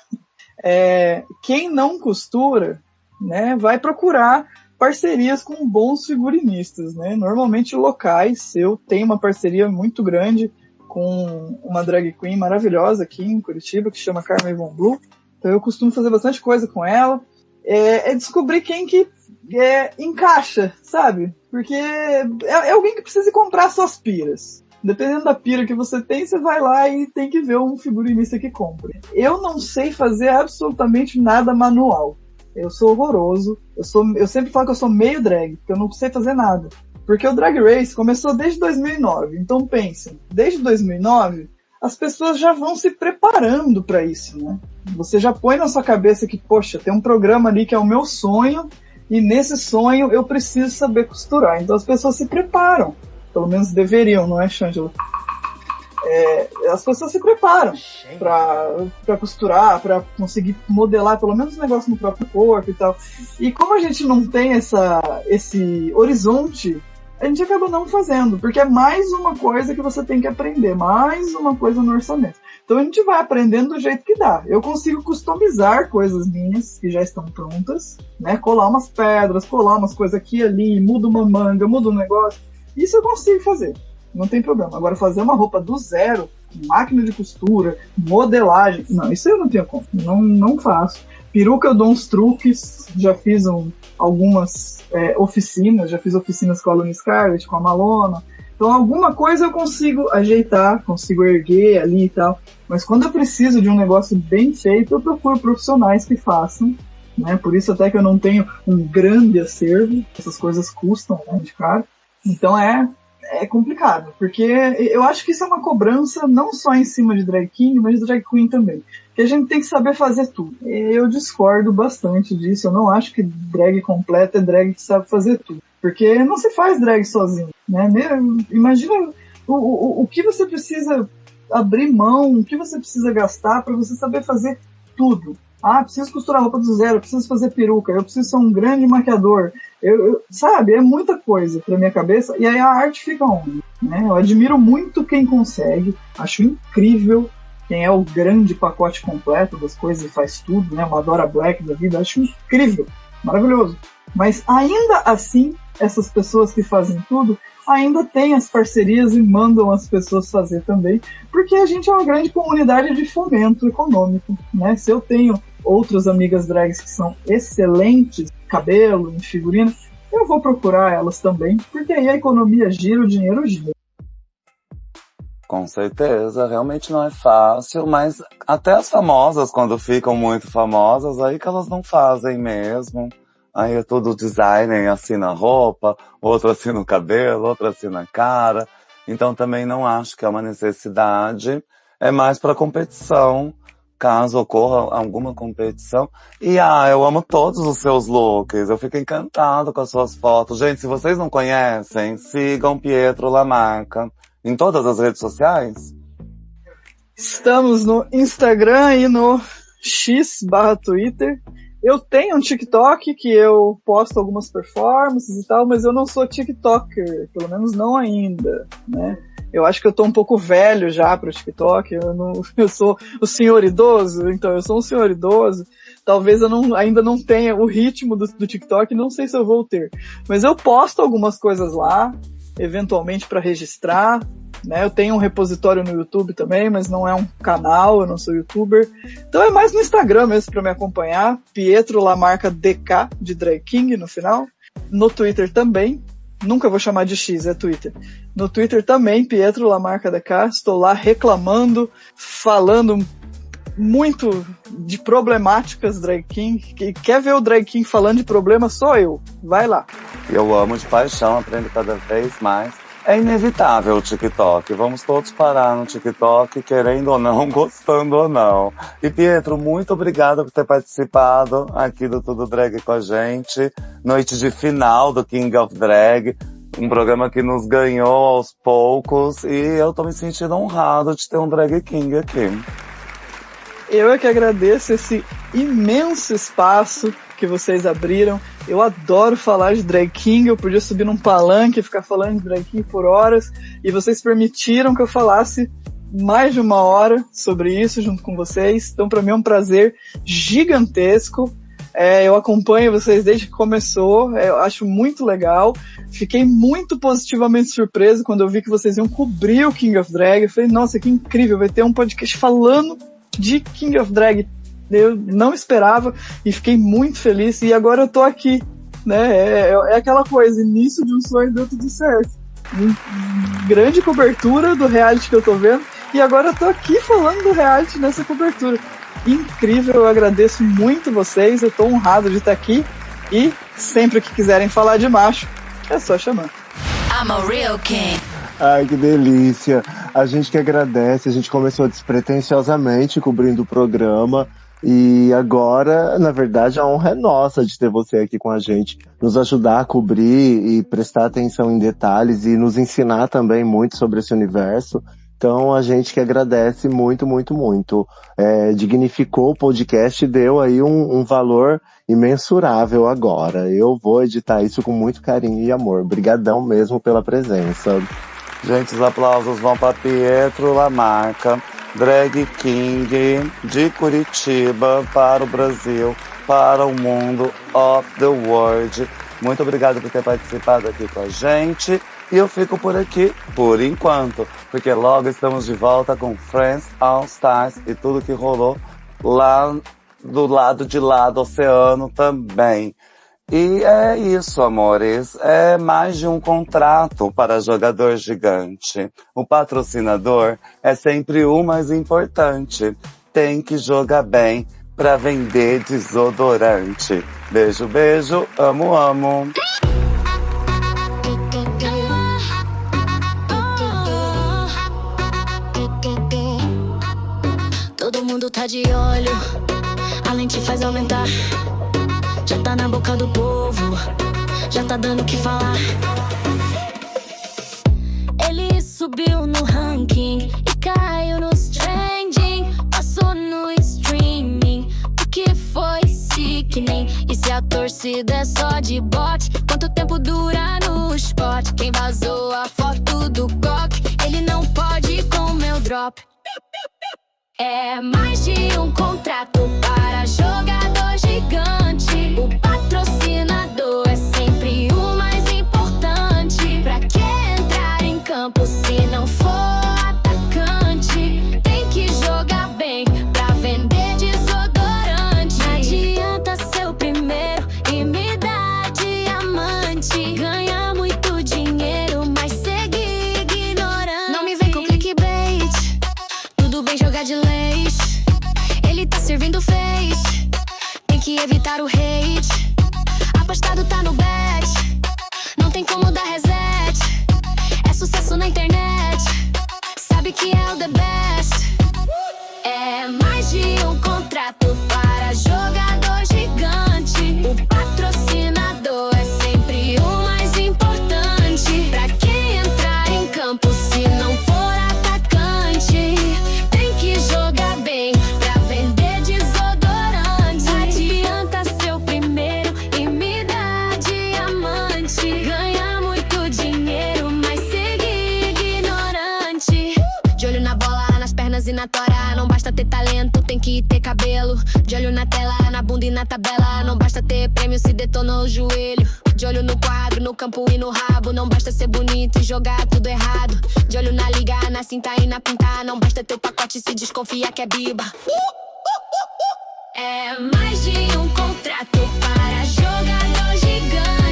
quem não costura, né, vai procurar parcerias com bons figurinistas, né? Normalmente locais. Eu tenho uma parceria muito grande com uma drag queen maravilhosa aqui em Curitiba, que chama Carmen Von Blue. Então eu costumo fazer bastante coisa com ela. Descobrir quem que encaixa, sabe? Porque é alguém que precisa comprar suas piras. Dependendo da pira que você tem, você vai lá e tem que ver um figurinista que compre. Eu não sei fazer absolutamente nada manual. Eu sou horroroso. Eu sempre falo que eu sou meio drag, porque eu não sei fazer nada. Porque o Drag Race começou desde 2009. Então pensem, desde 2009, as pessoas já vão se preparando para isso, né? Você já põe na sua cabeça que, poxa, tem um programa ali que é o meu sonho, e nesse sonho eu preciso saber costurar. Então as pessoas se preparam. Pelo menos deveriam, não é, Shangela? As pessoas se preparam pra costurar, pra conseguir modelar pelo menos um negócio no próprio corpo e tal. E como a gente não tem esse horizonte, a gente acaba não fazendo, porque é mais uma coisa que você tem que aprender, mais uma coisa no orçamento. Então a gente vai aprendendo do jeito que dá. Eu consigo customizar coisas minhas que já estão prontas, né? Colar umas pedras, colar umas coisas aqui e ali, muda uma manga, muda um negócio. Isso eu consigo fazer, não tem problema. Agora, fazer uma roupa do zero, máquina de costura, modelagem, não, isso eu não tenho como, não faço. Peruca eu dou uns truques, já fiz algumas oficinas, já fiz oficinas com a Luna Scarlett, com a Malona, então alguma coisa eu consigo ajeitar, consigo erguer ali e tal, mas quando eu preciso de um negócio bem feito, eu procuro profissionais que façam, né? Por isso até que eu não tenho um grande acervo, essas coisas custam, né, de caro. Então é complicado, porque eu acho que isso é uma cobrança não só em cima de drag king, mas de drag queen também. Que a gente tem que saber fazer tudo. Eu discordo bastante disso, eu não acho que drag completa é drag que sabe fazer tudo. Porque não se faz drag sozinho, né? Imagina o que você precisa abrir mão, o que você precisa gastar para você saber fazer tudo. Preciso costurar roupa do zero, preciso fazer peruca, eu preciso ser um grande maquiador. Sabe, é muita coisa pra minha cabeça. E aí a arte fica onde? né? Eu admiro muito quem consegue, acho incrível quem é o grande pacote completo das coisas e faz tudo, né? Uma Dora Black da vida, acho incrível, maravilhoso. Mas ainda assim, essas pessoas que fazem tudo ainda têm as parcerias e mandam as pessoas fazer também, porque a gente é uma grande comunidade de fomento econômico, né? Se eu tenho outras amigas drags que são excelentes, cabelo, em figurino, eu vou procurar elas também, porque aí a economia gira, o dinheiro gira. Com certeza, realmente não é fácil, mas até as famosas, quando ficam muito famosas, aí que elas não fazem mesmo. Aí é tudo designer, assina a roupa, outro assina o cabelo, outro assina a cara. Então também não acho que é uma necessidade, é mais para competição, caso ocorra alguma competição. E eu amo todos os seus looks, eu fico encantado com as suas fotos. Gente, se vocês não conhecem, sigam Pietro Lamarca em todas as redes sociais. Estamos no Instagram e no X/Twitter. Eu tenho um TikTok que eu posto algumas performances e tal, mas eu não sou TikToker, pelo menos não ainda, né? Eu acho que eu tô um pouco velho já pro TikTok, eu sou o senhor idoso, então eu sou um senhor idoso. Talvez eu ainda não tenha o ritmo do TikTok, não sei se eu vou ter. Mas eu posto algumas coisas lá, eventualmente para registrar, né? Eu tenho um repositório no YouTube também, mas não é um canal, eu não sou youtuber. Então é mais no Instagram mesmo para me acompanhar. Pietro Lamarca DK, de Drag King no final. No Twitter também. Nunca vou chamar de X, é Twitter. No Twitter também, Pietro Lamarca DK. Estou lá reclamando, falando muito de problemáticas Drag King. Quem quer ver o Drag King falando de problema, sou eu. Vai lá. Eu amo de paixão, aprendo cada vez mais. É inevitável o TikTok, vamos todos parar no TikTok, querendo ou não, gostando ou não. E Pietro, muito obrigado por ter participado aqui do Tudo Drag com a gente, noite de final do King of Drag, um programa que nos ganhou aos poucos, e eu tô me sentindo honrado de ter um Drag King aqui. Eu é que agradeço esse imenso espaço que vocês abriram. Eu adoro falar de Drag King, eu podia subir num palanque e ficar falando de Drag King por horas, e vocês permitiram que eu falasse mais de 1 hora sobre isso junto com vocês. Então para mim é um prazer gigantesco. Eu acompanho vocês desde que começou, eu acho muito legal. Fiquei muito positivamente surpreso quando eu vi que vocês iam cobrir o King of Drag. Eu falei, nossa, que incrível, vai ter um podcast falando de King of Drag. Eu não esperava e fiquei muito feliz, e agora eu tô aqui, né? É aquela coisa, início de um sonho, deu tudo certo. Grande cobertura do reality que eu tô vendo, e agora eu tô aqui falando do reality nessa cobertura. Incrível, eu agradeço muito vocês, eu tô honrado de estar aqui, e sempre que quiserem falar de macho, é só chamar. I'm a real king. Ai, que delícia. A gente que agradece, a gente começou despretensiosamente cobrindo o programa, e agora, na verdade, a honra é nossa de ter você aqui com a gente, nos ajudar a cobrir e prestar atenção em detalhes e nos ensinar também muito sobre esse universo. Então a gente que agradece muito, muito, muito. Dignificou o podcast e deu aí um valor imensurável agora. Eu vou editar isso com muito carinho e amor. Obrigadão mesmo pela presença. Gente, os aplausos vão para Pietro Lamarca, Drag King de Curitiba, para o Brasil, para o mundo, of the world. Muito obrigado por ter participado aqui com a gente. E eu fico por aqui, por enquanto, porque logo estamos de volta com Friends All Stars e tudo que rolou lá do lado de lá do oceano também. E é isso, amores. É mais de um contrato para jogador gigante. O patrocinador é sempre o mais importante. Tem que jogar bem para vender desodorante. Beijo, beijo. Amo, amo. Todo mundo tá de olho, a lente faz aumentar. Já tá na boca do povo, já tá dando o que falar. Ele subiu no ranking e caiu nos trending. Passou no streaming, o que foi sickening. E se a torcida é só de bot, quanto tempo dura no spot? Quem vazou a foto do É mais de um contrato para jogador gigante. O patrocinador é sempre o mais importante. Pra que entrar em campo se não for atacante? Tem que jogar bem pra vender desodorante. Não adianta ser o primeiro e me dar diamante. Ganhar muito dinheiro, mas seguir ignorante. Não me vem com clickbait, tudo bem jogar de leite. Ele tá servindo face, tem que evitar o hate. Apostado tá no bet, não tem como dar reset. É sucesso na internet, sabe que é o the best. É mais de um contrato para jogador gigante. O patrocinador é sempre o mais importante. Pra quem entrar em campo se não for atacante? Tem que jogar bem pra vender desodorante. Não adianta ser o primeiro e me dar diamante. Ganhar muito dinheiro, mas seguir ignorante. De olho na bola, nas pernas e na tora. Não basta ter talento, tem que ter cabelo. De olho na tela, na bunda e na tabela. Não basta ter prêmio se detonou o joelho. De olho no quadro, no campo e no rabo. Não basta ser bonito e jogar tudo errado. De olho na liga, na cinta e na pinta. Não basta ter o pacote se desconfia que é biba. É mais de um contrato para jogador gigante.